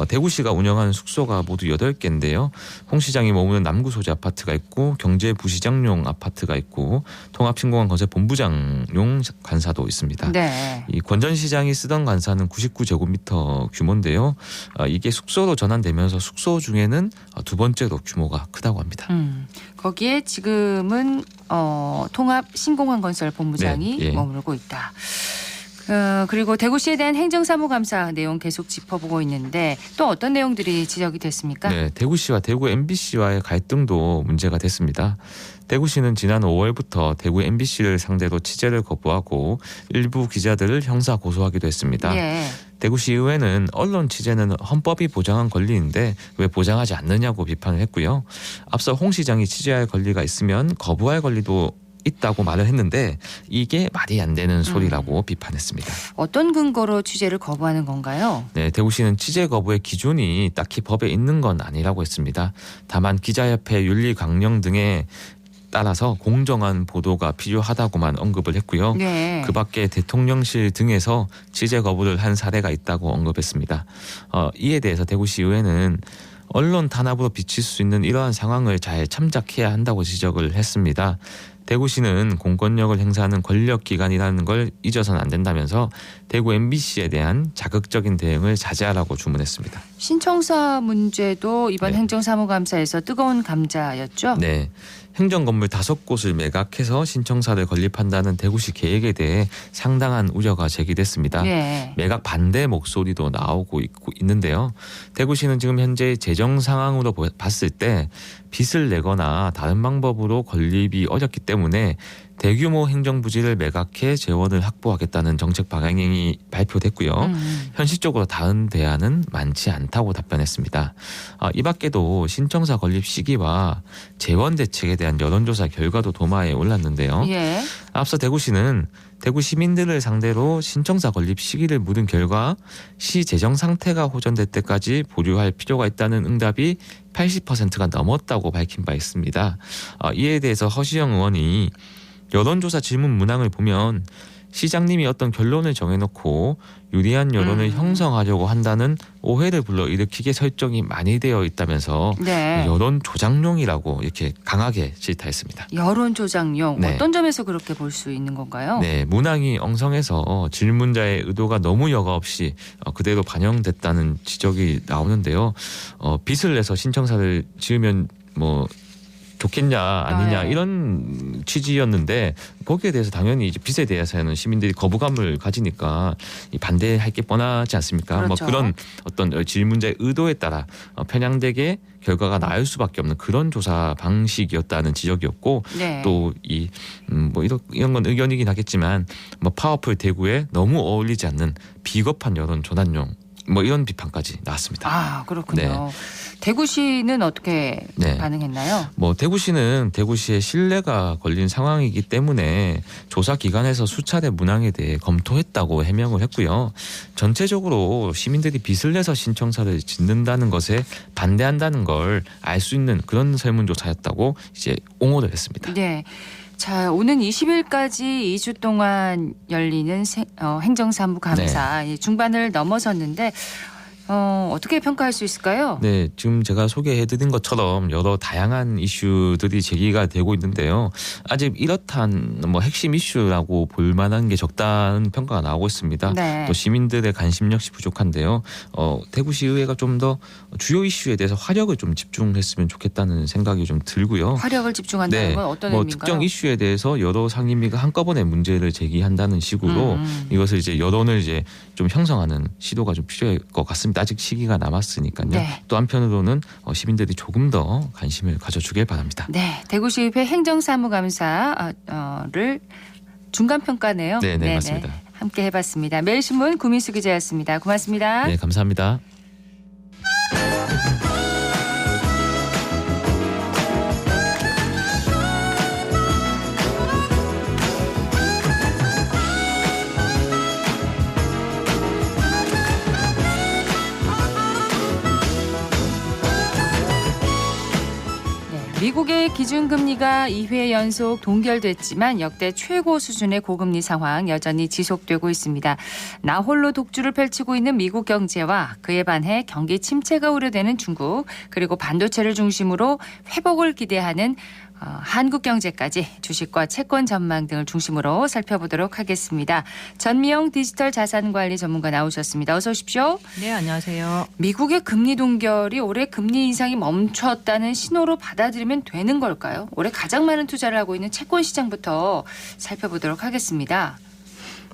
대구시가 운영하는 숙소가 모두 8개인데요. 홍 시장이 머무는 남구 소재 아파트가 있고 경제부시장용 아파트가 있고 통합신공항 건설 본부장용 관사도 있습니다. 네. 이 권 전 시장이 쓰던 관사는 99제곱미터 규모인데요. 이게 숙소로 전환되면서 숙소 중에는 두 번째로 규모가 크다고 합니다. 거기에 지금은 통합 신공항 건설 본부장이 네, 예. 머물고 있다. 그리고 대구시에 대한 행정사무감사 내용 계속 짚어보고 있는데 또 어떤 내용들이 지적이 됐습니까? 네, 대구시와 대구 MBC와의 갈등도 문제가 됐습니다. 대구시는 지난 5월부터 대구 MBC를 상대로 취재를 거부하고 일부 기자들을 형사 고소하기도 했습니다. 예. 대구시 의회는 언론 취재는 헌법이 보장한 권리인데 왜 보장하지 않느냐고 비판을 했고요. 앞서 홍 시장이 취재할 권리가 있으면 거부할 권리도 있다고 말을 했는데 이게 말이 안 되는 소리라고 비판했습니다. 어떤 근거로 취재를 거부하는 건가요? 네, 대구시는 취재 거부의 기준이 딱히 법에 있는 건 아니라고 했습니다. 다만 기자협회 윤리 강령 등에 따라서 공정한 보도가 필요하다고만 언급을 했고요. 네. 그 밖에 대통령실 등에서 취재 거부를 한 사례가 있다고 언급했습니다. 이에 대해서 대구시 의회는 언론 탄압으로 비칠 수 있는 이러한 상황을 잘 참작해야 한다고 지적을 했습니다. 대구시는 공권력을 행사하는 권력기관이라는 걸 잊어서는 안 된다면서 대구 MBC에 대한 자극적인 대응을 자제하라고 주문했습니다. 신청사 문제도 이번 네. 행정사무감사에서 뜨거운 감자였죠? 네. 행정건물 5곳을 매각해서 신청사를 건립한다는 대구시 계획에 대해 상당한 우려가 제기됐습니다. 네. 매각 반대 목소리도 나오고 있는데요. 대구시는 지금 현재 재정 상황으로 봤을 때 빚을 내거나 다른 방법으로 건립이 어렵기 때문에 대규모 행정부지를 매각해 재원을 확보하겠다는 정책 방향이 발표됐고요. 현실적으로 다른 대안은 많지 않다고 답변했습니다. 이 밖에도 신청사 건립 시기와 재원 대책에 대한 여론조사 결과도 도마에 올랐는데요. 예. 앞서 대구시는 대구 시민들을 상대로 신청사 건립 시기를 물은 결과 시 재정 상태가 호전될 때까지 보류할 필요가 있다는 응답이 80%가 넘었다고 밝힌 바 있습니다. 이에 대해서 허시영 의원이 여론조사 질문 문항을 보면 시장님이 어떤 결론을 정해놓고 유리한 여론을 형성하려고 한다는 오해를 불러일으키게 설정이 많이 되어 있다면서 네. 여론 조작용이라고 이렇게 강하게 질타했습니다. 여론 조작용 네. 어떤 점에서 그렇게 볼 수 있는 건가요? 네, 문항이 엉성해서 질문자의 의도가 너무 여과 없이 그대로 반영됐다는 지적이 나오는데요. 빚을 내서 신청사를 지으면 뭐 좋겠냐 아니냐 이런 취지였는데 거기에 대해서 당연히 이제 빚에 대해서는 시민들이 거부감을 가지니까 반대할 게 뻔하지 않습니까? 그렇죠. 뭐 그런 어떤 질문자의 의도에 따라 편향되게 결과가 나올 수밖에 없는 그런 조사 방식이었다는 지적이었고 네. 또 이 뭐 이런 건 의견이긴 하겠지만 뭐 파워풀 대구에 너무 어울리지 않는 비겁한 여론 전환용 뭐 이런 비판까지 나왔습니다. 아, 그렇군요. 네. 대구시는 어떻게 네. 반응했나요? 뭐 대구시는 대구시의 신뢰가 걸린 상황이기 때문에 조사 기관에서 수차례 문항에 대해 검토했다고 해명을 했고요. 전체적으로 시민들이 빚을 내서 신청서를 짓는다는 것에 반대한다는 걸 알 수 있는 그런 설문조사였다고 이제 옹호를 했습니다. 네. 자, 오는 20일까지 2주 동안 열리는 행정사무 감사 중반을 넘어섰는데 어떻게 평가할 수 있을까요? 네, 지금 제가 소개해드린 것처럼 여러 다양한 이슈들이 제기가 되고 있는데요. 아직 이렇단 뭐 핵심 이슈라고 볼 만한 게 적다는 평가가 나오고 있습니다. 네. 또 시민들의 관심 역시 부족한데요. 대구시의회가 좀 더 주요 이슈에 대해서 화력을 좀 집중했으면 좋겠다는 생각이 좀 들고요. 화력을 집중한다는 네, 건 어떤 뭐 의미인가요? 특정 이슈에 대해서 여러 상임위가 한꺼번에 문제를 제기한다는 식으로 이것을 이제 여론을 이제 좀 형성하는 시도가 좀 필요할 것 같습니다. 아직 시기가 남았으니까요. 네. 또 한편으로는 시민들이 조금 더 관심을 가져주길 바랍니다. 네, 대구시의회 행정사무감사를 중간평가네요. 네, 맞습니다. 함께 해봤습니다. 매일신문 구민수 기자였습니다. 고맙습니다. 네, 감사합니다. 미국의 기준금리가 2회 연속 동결됐지만 역대 최고 수준의 고금리 상황 여전히 지속되고 있습니다. 나홀로 독주를 펼치고 있는 미국 경제와 그에 반해 경기 침체가 우려되는 중국 그리고 반도체를 중심으로 회복을 기대하는 한국 경제까지 주식과 채권 전망 등을 중심으로 살펴보도록 하겠습니다. 전미영 디지털 자산관리 전문가 나오셨습니다. 어서 오십시오. 네, 안녕하세요. 미국의 금리 동결이 올해 금리 인상이 멈췄다는 신호로 받아들이면 되는 걸까요? 올해 가장 많은 투자를 하고 있는 채권 시장부터 살펴보도록 하겠습니다.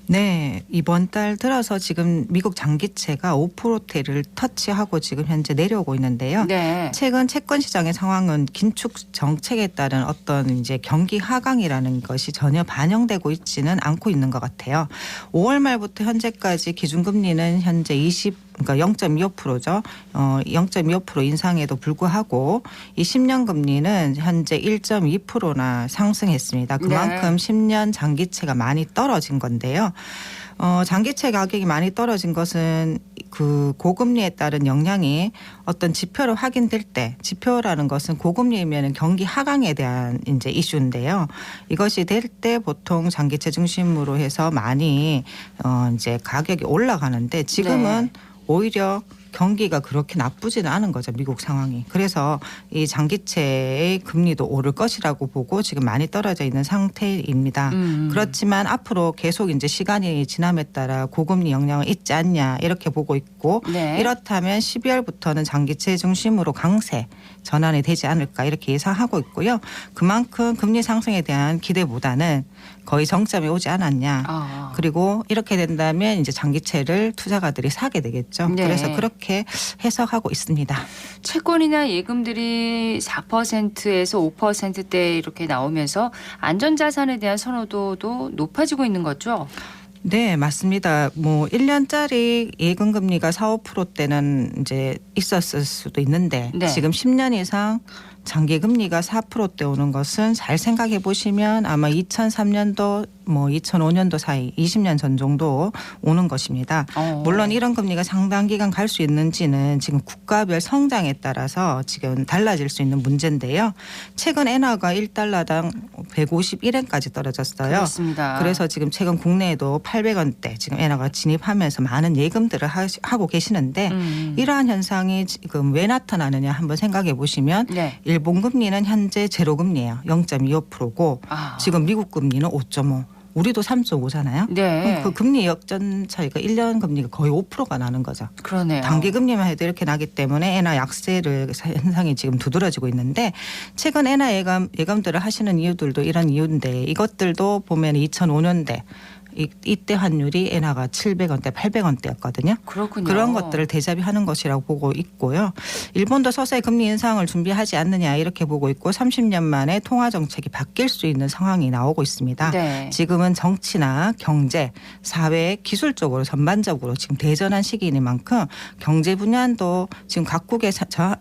네, 이번 달 들어서 지금 미국 장기채가 5%대를 터치하고 지금 현재 내려오고 있는데요. 네. 최근 채권 시장의 상황은 긴축 정책에 따른 어떤 이제 경기 하강이라는 것이 전혀 반영되고 있지는 않고 있는 것 같아요. 5월 말부터 현재까지 기준금리는 현재 0.25%죠. 0.25% 인상에도 불구하고 이 10년 금리는 현재 1.2%나 상승했습니다. 그만큼 10년 장기채가 많이 떨어진 건데요. 장기채 가격이 많이 떨어진 것은 그 고금리에 따른 영향이 어떤 지표로 확인될 때, 지표라는 것은 고금리이면 경기 하강에 대한 이제 이슈인데요. 이것이 될 때 보통 장기채 중심으로 해서 많이 이제 가격이 올라가는데 지금은 오히려 경기가 그렇게 나쁘지는 않은 거죠. 미국 상황이. 그래서 이 장기채의 금리도 오를 것이라고 보고 지금 많이 떨어져 있는 상태입니다. 그렇지만 앞으로 계속 이제 시간이 지남에 따라 고금리 영향은 있지 않냐 이렇게 보고 있고 이렇다면 12월부터는 장기채 중심으로 강세 전환이 되지 않을까 이렇게 예상하고 있고요. 그만큼 금리 상승에 대한 기대보다는 거의 정점에 오지 않았냐. 그리고 이렇게 된다면 이제 장기채를 투자가들이 사게 되겠죠. 그래서 그렇게 해석하고 있습니다. 채권이나 예금들이 4%에서 5%대 이렇게 나오면서 안전자산에 대한 선호도도 높아지고 있는 거죠? 네, 맞습니다. 뭐 1년짜리 예금 금리가 4, 5%대는 이제 있었을 수도 있는데 지금 10년 이상 장기 금리가 4%대 오는 것은 잘 생각해 보시면 아마 2003년도 뭐 2005년도 사이 20년 전 정도 오는 것입니다. 물론 이런 금리가 상당 기간 갈 수 있는지는 지금 국가별 성장에 따라서 지금 달라질 수 있는 문제인데요. 최근 엔화가 1달러당 151엔까지 떨어졌어요. 그렇습니다. 그래서 지금 최근 국내에도 800원대 지금 엔화가 진입하면서 많은 예금들을 하고 계시는데 이러한 현상이 지금 왜 나타나느냐 한번 생각해 보시면 일본 금리는 현재 제로 금리예요. 0.25%고 지금 미국 금리는 5.5%. 우리도 3.5잖아요. 그럼 그 금리 역전 차이가 1년 금리가 거의 5%가 나는 거죠. 그러네요. 단기 금리만 해도 이렇게 나기 때문에 엔화 약세를 현상이 지금 두드러지고 있는데 최근 엔화 예감들을 하시는 이유들도 이런 이유인데 이것들도 보면 2005년대 이때 환율이 엔화가 700원대, 800원대였거든요. 그렇군요. 그런 것들을 대자비하는 것이라고 보고 있고요. 일본도 서서히 금리 인상을 준비하지 않느냐 이렇게 보고 있고 30년 만에 통화 정책이 바뀔 수 있는 상황이 나오고 있습니다. 네. 지금은 정치나 경제, 사회, 기술적으로 전반적으로 지금 대전한 시기이니만큼 경제 분야도 지금 각국의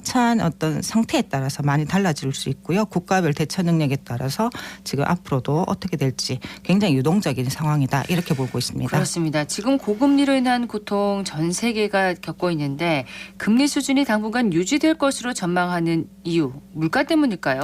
처한 어떤 상태에 따라서 많이 달라질 수 있고요. 국가별 대처 능력에 따라서 지금 앞으로도 어떻게 될지 굉장히 유동적인 상황이다 이렇게 보고 있습니다. 그렇습니다. 지금 고금리로 인한 고통 전 세계가 겪고 있는데 금리 수준이 당분간 유지될 것으로 전망하는 이유 물가 때문일까요?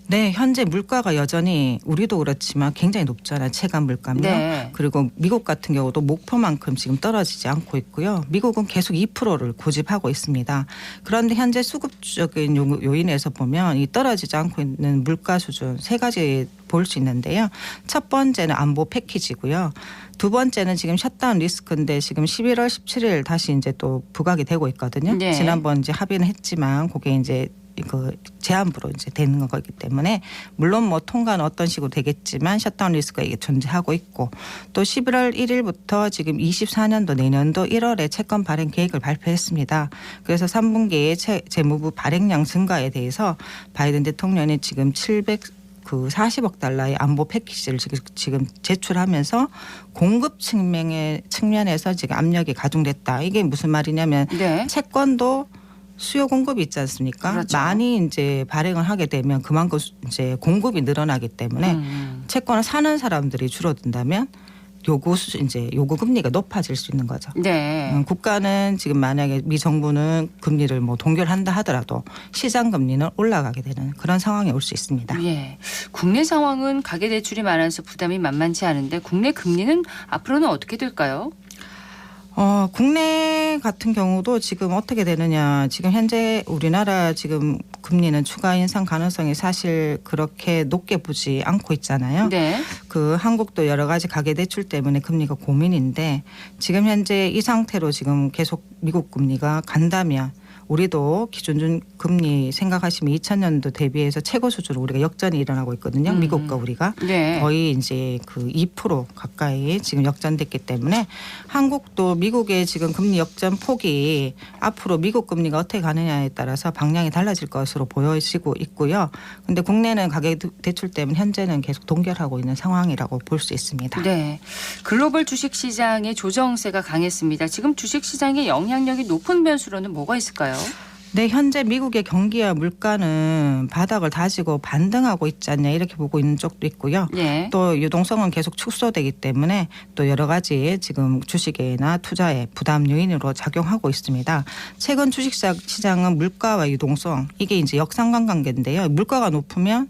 네, 현재 물가가 여전히 우리도 그렇지만 굉장히 높잖아요. 체감 물가요. 네. 그리고 미국 같은 경우도 목표만큼 지금 떨어지지 않고 있고요. 미국은 계속 2%를 고집하고 있습니다. 그런데 현재 수급적인 요인에서 보면 이 떨어지지 않고 있는 물가 수준 세 가지 볼 수 있는데요. 첫 번째는 안보 패키지고요. 두 번째는 지금 셧다운 리스크인데 지금 11월 17일 다시 이제 또 부각이 되고 있거든요. 네. 지난번 이제 합의는 했지만 그게 이제 그 제한부로 이제 되는 거기 때문에 물론 뭐 통과는 어떤 식으로 되겠지만 셧다운 리스크가 이게 존재하고 있고 또 11월 1일부터 지금 24년도 내년도 1월에 채권 발행 계획을 발표했습니다. 그래서 3분기에 재무부 발행량 증가에 대해서 바이든 대통령이 지금 40억 달러의 안보 패키지를 지금 제출하면서 공급 측면에서 지금 압력이 가중됐다. 이게 무슨 말이냐면 네. 채권도 수요 공급이 있지 않습니까? 그렇죠. 많이 이제 발행을 하게 되면 그만큼 이제 공급이 늘어나기 때문에 채권을 사는 사람들이 줄어든다면 요구 금리가 높아질 수 있는 거죠. 네. 국가는 지금 만약에 미 정부는 금리를 뭐 동결한다 하더라도 시장 금리는 올라가게 되는 그런 상황이 올 수 있습니다. 예. 국내 상황은 가계 대출이 많아서 부담이 만만치 않은데 국내 금리는 앞으로는 어떻게 될까요? 국내 같은 경우도 지금 어떻게 되느냐. 지금 현재 우리나라 지금 금리는 추가 인상 가능성이 사실 그렇게 높게 보지 않고 있잖아요. 네. 그 한국도 여러 가지 가계대출 때문에 금리가 고민인데 지금 현재 이 상태로 지금 계속 미국 금리가 간다면 우리도 기준준 금리 생각하시면 2000년도 대비해서 최고 수준으로 우리가 역전이 일어나고 있거든요. 미국과 우리가 네. 거의 이제 그 2% 가까이 지금 역전됐기 때문에 한국도 미국의 지금 금리 역전 폭이 앞으로 미국 금리가 어떻게 가느냐에 따라서 방향이 달라질 것으로 보여지고 있고요. 그런데 국내는 가계 대출 때문에 현재는 계속 동결하고 있는 상황이라고 볼 수 있습니다. 네. 글로벌 주식시장의 조정세가 강했습니다. 지금 주식시장의 영향력이 높은 변수로는 뭐가 있을까요? 네, 현재 미국의 경기와 물가는 바닥을 다지고 반등하고 있지 않냐 이렇게 보고 있는 쪽도 있고요. 예. 또 유동성은 계속 축소되기 때문에 또 여러 가지 지금 주식이나 투자에 부담 요인으로 작용하고 있습니다. 최근 주식시장은 물가와 유동성 이게 이제 역상관관계인데요. 물가가 높으면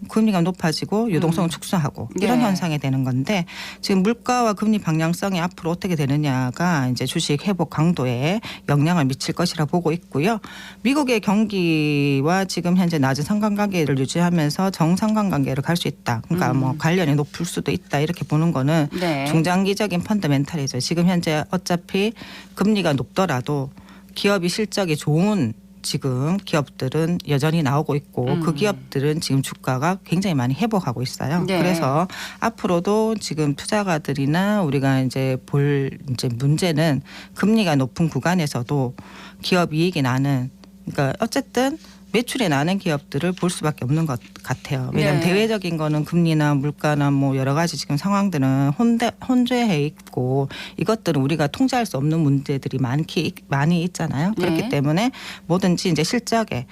금리가 높아지고 유동성을 축소하고 이런 네. 현상이 되는 건데 지금 물가와 금리 방향성이 앞으로 어떻게 되느냐가 이제 주식 회복 강도에 영향을 미칠 것이라 보고 있고요. 미국의 경기와 지금 현재 낮은 상관관계를 유지하면서 정상관관계로 갈 수 있다. 그러니까 뭐 관련이 높을 수도 있다 이렇게 보는 거는 네. 중장기적인 펀더멘탈이죠. 지금 현재 어차피 금리가 높더라도 기업이 실적이 좋은 지금 기업들은 여전히 나오고 있고 그 기업들은 지금 주가가 굉장히 많이 회복하고 있어요. 네. 그래서 앞으로도 지금 투자가들이나 우리가 이제 볼 이제 문제는 금리가 높은 구간에서도 기업 이익이 나는 그러니까 어쨌든 매출이 나는 기업들을 볼 수밖에 없는 것 같아요. 왜냐하면 네. 대외적인 거는 금리나 물가나 뭐 여러 가지 지금 상황들은 혼재해 있고 이것들은 우리가 통제할 수 없는 문제들이 많이 있잖아요. 그렇기 네. 때문에 뭐든지 이제 실적에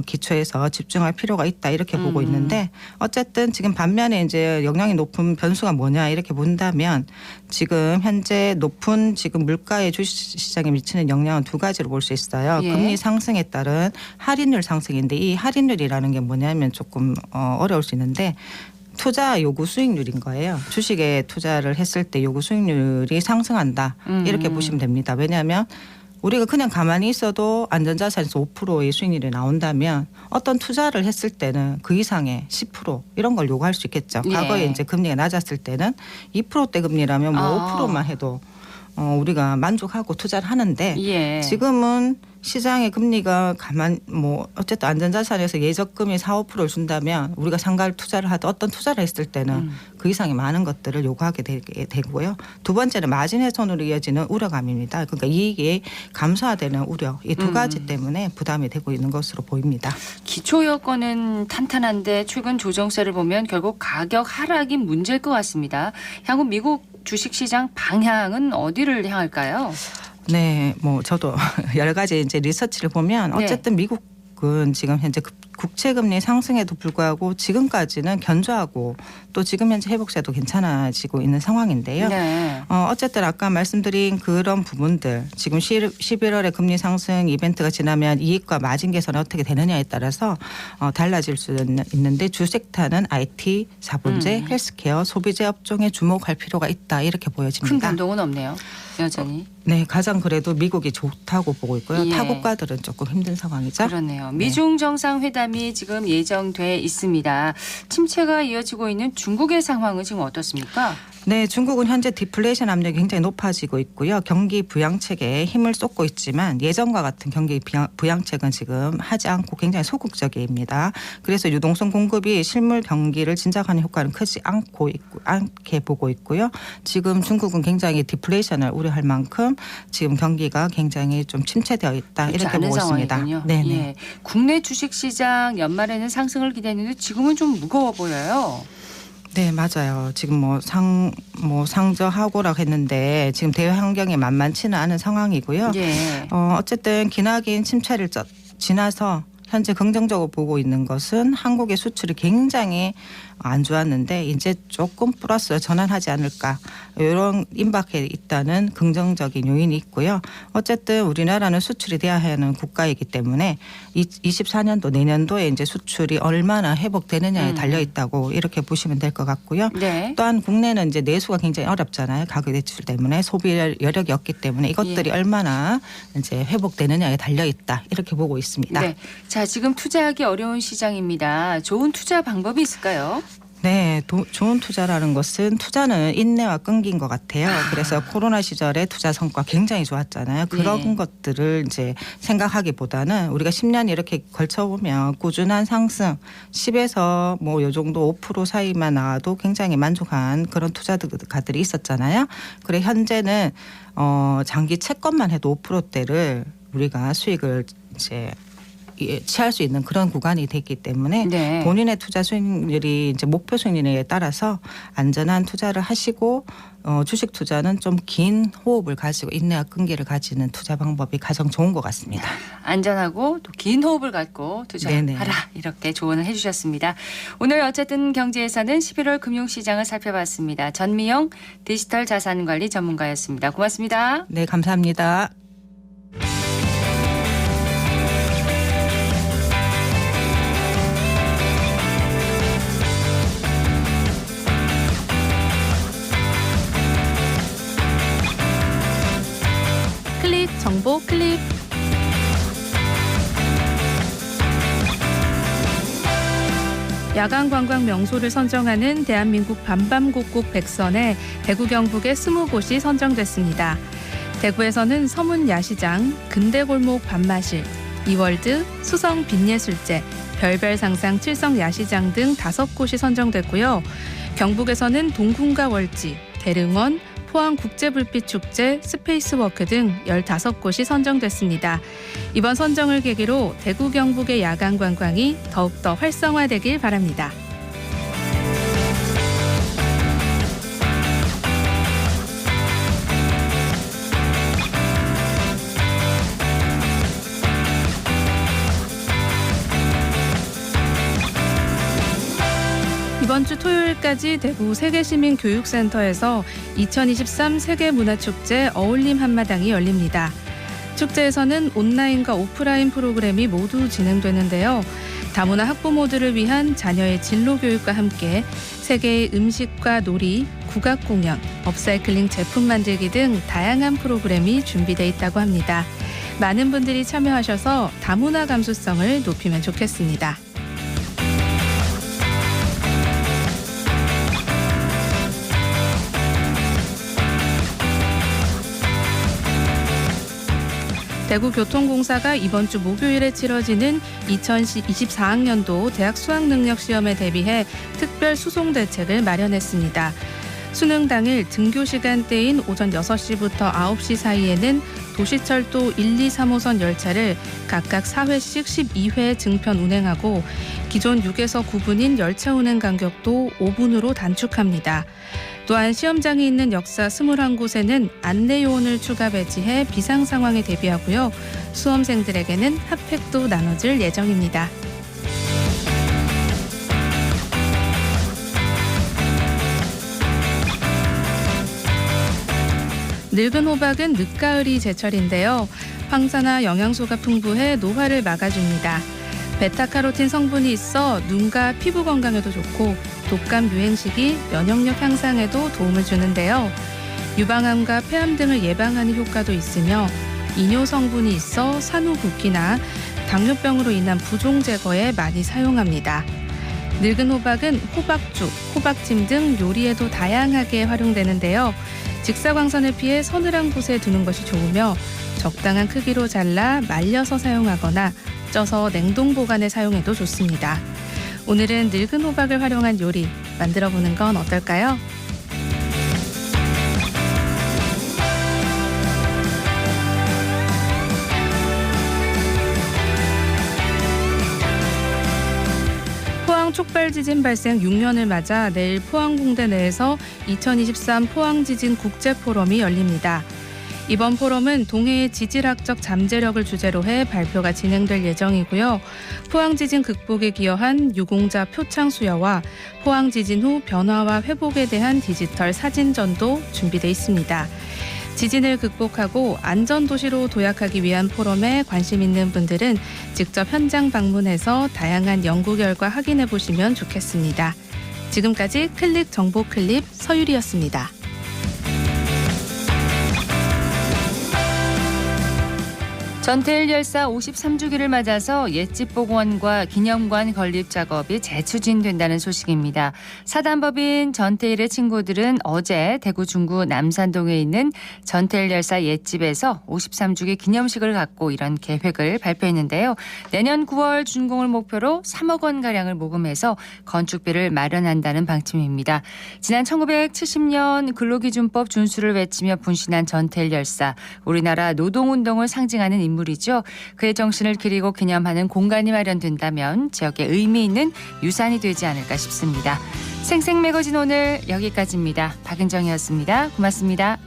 기초해서 집중할 필요가 있다 이렇게 보고 있는데 어쨌든 지금 반면에 이제 영향이 높은 변수가 뭐냐 이렇게 본다면 지금 현재 높은 지금 물가의 주식시장에 미치는 영향은 두 가지로 볼 수 있어요. 예. 금리 상승에 따른 할인율 상승인데 이 할인율이라는 게 뭐냐면 조금 어려울 수 있는데 투자 요구 수익률인 거예요. 주식에 투자를 했을 때 요구 수익률이 상승한다. 이렇게 보시면 됩니다. 왜냐하면 우리가 그냥 가만히 있어도 안전자산에서 5%의 수익률이 나온다면 어떤 투자를 했을 때는 그 이상의 10% 이런 걸 요구할 수 있겠죠. 예. 과거에 이제 금리가 낮았을 때는 2%대 금리라면 뭐 5%만 해도 우리가 만족하고 투자를 하는데 예. 지금은 시장의 금리가 어쨌든 안전자산에서 예적금이 4~5%를 준다면 우리가 상가를 투자를 하든 어떤 투자를 했을 때는 그 이상의 많은 것들을 요구하게 되고요. 두 번째는 마진 훼손으로 이어지는 우려감입니다. 그러니까 이익이 감소화되는 우려, 이 두 가지 때문에 부담이 되고 있는 것으로 보입니다. 기초 여건은 탄탄한데 최근 조정세를 보면 결국 가격 하락이 문제일 것 같습니다. 향후 미국 주식시장 방향은 어디를 향할까요? 네, 저도 여러 가지 이제 리서치를 보면 어쨌든 미국은 지금 현재 국채금리 상승에도 불구하고 지금까지는 견조하고 또 지금 현재 회복세도 괜찮아지고 있는 상황인데요. 네. 어쨌든 아까 말씀드린 그런 부분들 지금 11월에 금리 상승 이벤트가 지나면 이익과 마진 개선이 어떻게 되느냐에 따라서 달라질 수는 있는데 주섹터는 IT, 사본제, 헬스케어, 소비재 업종에 주목할 필요가 있다 이렇게 보여집니다. 큰 변동은 없네요. 여전히. 네, 가장 그래도 미국이 좋다고 보고 있고요. 예. 타국가들은 조금 힘든 상황이죠. 그러네요. 미중 정상회담이 지금 예정돼 있습니다. 침체가 이어지고 있는 중국의 상황은 지금 어떻습니까? 네, 중국은 현재 디플레이션 압력이 굉장히 높아지고 있고요. 경기 부양책에 힘을 쏟고 있지만 예전과 같은 경기 부양책은 지금 하지 않고 굉장히 소극적입니다. 그래서 유동성 공급이 실물 경기를 진작하는 효과는 크지 않게 보고 있고요. 지금 중국은 굉장히 디플레이션을 우려할 만큼 지금 경기가 굉장히 좀 침체되어 있다 이렇게 보고 있습니다. 네. 예. 국내 주식시장 연말에는 상승을 기대했는데 지금은 좀 무거워 보여요. 네, 맞아요. 지금 상저하고라고 했는데 지금 대외 환경이 만만치는 않은 상황이고요. 예. 어쨌든 기나긴 침체를 지나서 현재 긍정적으로 보고 있는 것은 한국의 수출이 굉장히 안 좋았는데 이제 조금 플러스 전환하지 않을까 이런 임박해 있다는 긍정적인 요인이 있고요. 어쨌든 우리나라는 수출이 돼야 하는 국가이기 때문에 24년도 내년도에 이제 수출이 얼마나 회복되느냐에 달려 있다고 이렇게 보시면 될 것 같고요. 네. 또한 국내는 이제 내수가 굉장히 어렵잖아요. 가격 대출 때문에 소비 여력이 없기 때문에 이것들이 얼마나 이제 회복되느냐에 달려 있다 이렇게 보고 있습니다. 네. 자, 지금 투자하기 어려운 시장입니다. 좋은 투자 방법이 있을까요? 네, 좋은 투자라는 것은 투자는 인내와 끈기인 것 같아요. 그래서 코로나 시절에 투자 성과 굉장히 좋았잖아요. 그런 것들을 이제 생각하기보다는 우리가 10년 이렇게 걸쳐보면 꾸준한 상승 10에서 요 정도 5% 사이만 나와도 굉장히 만족한 그런 투자가들이 있었잖아요. 그래 현재는 장기 채권만 해도 5%대를 우리가 수익을 이제 취할 수 있는 그런 구간이 됐기 때문에 본인의 투자 수익률이 이제 목표 수익률에 따라서 안전한 투자를 하시고 주식 투자는 좀 긴 호흡을 가지고 인내와 끈기를 가지는 투자 방법이 가장 좋은 것 같습니다. 안전하고 또 긴 호흡을 갖고 투자하라 이렇게 조언을 해주셨습니다. 오늘 어쨌든 경제에서는 11월 금융시장을 살펴봤습니다. 전미영 디지털 자산관리 전문가였습니다. 고맙습니다. 네, 감사합니다. 정보 클릭. 야간 관광 명소를 선정하는 대한민국 반밤곡곡 100선에 대구 경북의 20곳이 선정됐습니다. 대구에서는 서문 야시장, 근대골목 밤마실, 이월드, 수성 빈예술제, 별별 상상 칠성 야시장 등 5곳이 선정됐고요. 경북에서는 동궁과 월지, 대릉원, 포항국제불빛축제, 스페이스워크 등 15곳이 선정됐습니다. 이번 선정을 계기로 대구 경북의 야간 관광이 더욱더 활성화되길 바랍니다. 이번 주 토요일까지 대구 세계시민교육센터에서 2023 세계문화축제 어울림 한마당이 열립니다. 축제에서는 온라인과 오프라인 프로그램이 모두 진행되는데요. 다문화 학부모들을 위한 자녀의 진로 교육과 함께 세계의 음식과 놀이, 국악 공연, 업사이클링 제품 만들기 등 다양한 프로그램이 준비돼 있다고 합니다. 많은 분들이 참여하셔서 다문화 감수성을 높이면 좋겠습니다. 대구교통공사가 이번 주 목요일에 치러지는 2024학년도 대학 수학능력시험에 대비해 특별 수송 대책을 마련했습니다. 수능 당일 등교 시간대인 오전 6시부터 9시 사이에는 도시철도 1, 2, 3호선 열차를 각각 4회씩 12회 증편 운행하고 기존 6에서 9분인 열차 운행 간격도 5분으로 단축합니다. 또한 시험장이 있는 역사 21곳에는 안내요원을 추가 배치해 비상 상황에 대비하고요. 수험생들에게는 핫팩도 나눠줄 예정입니다. 늙은 호박은 늦가을이 제철인데요. 황사나 영양소가 풍부해 노화를 막아줍니다. 베타카로틴 성분이 있어 눈과 피부 건강에도 좋고 독감 유행 시기 면역력 향상에도 도움을 주는데요. 유방암과 폐암 등을 예방하는 효과도 있으며 이뇨 성분이 있어 산후 붓기나 당뇨병으로 인한 부종 제거에 많이 사용합니다. 늙은 호박은 호박죽, 호박찜 등 요리에도 다양하게 활용되는데요. 직사광선을 피해 서늘한 곳에 두는 것이 좋으며 적당한 크기로 잘라 말려서 사용하거나 쪄서 냉동 보관에 사용해도 좋습니다. 오늘은 늙은 호박을 활용한 요리 만들어보는 건 어떨까요? 포항 촉발 지진 발생 6년을 맞아 내일 포항공대 내에서 2023 포항지진 국제포럼이 열립니다. 이번 포럼은 동해의 지질학적 잠재력을 주제로 해 발표가 진행될 예정이고요. 포항지진 극복에 기여한 유공자 표창 수여와 포항지진 후 변화와 회복에 대한 디지털 사진전도 준비돼 있습니다. 지진을 극복하고 안전도시로 도약하기 위한 포럼에 관심 있는 분들은 직접 현장 방문해서 다양한 연구 결과 확인해 보시면 좋겠습니다. 지금까지 클릭 정보 클립 서유리였습니다. 전태일 열사 53주기를 맞아서 옛집 복원과 기념관 건립 작업이 재추진된다는 소식입니다. 사단법인 전태일의 친구들은 어제 대구 중구 남산동에 있는 전태일 열사 옛집에서 53주기 기념식을 갖고 이런 계획을 발표했는데요. 내년 9월 준공을 목표로 3억 원가량을 모금해서 건축비를 마련한다는 방침입니다. 지난 1970년 근로기준법 준수를 외치며 분신한 전태일 열사, 우리나라 노동운동을 상징하는 인물이죠. 그의 정신을 기리고 기념하는 공간이 마련된다면 지역에 의미 있는 유산이 되지 않을까 싶습니다. 생생매거진 오늘 여기까지입니다. 박은정이었습니다. 고맙습니다.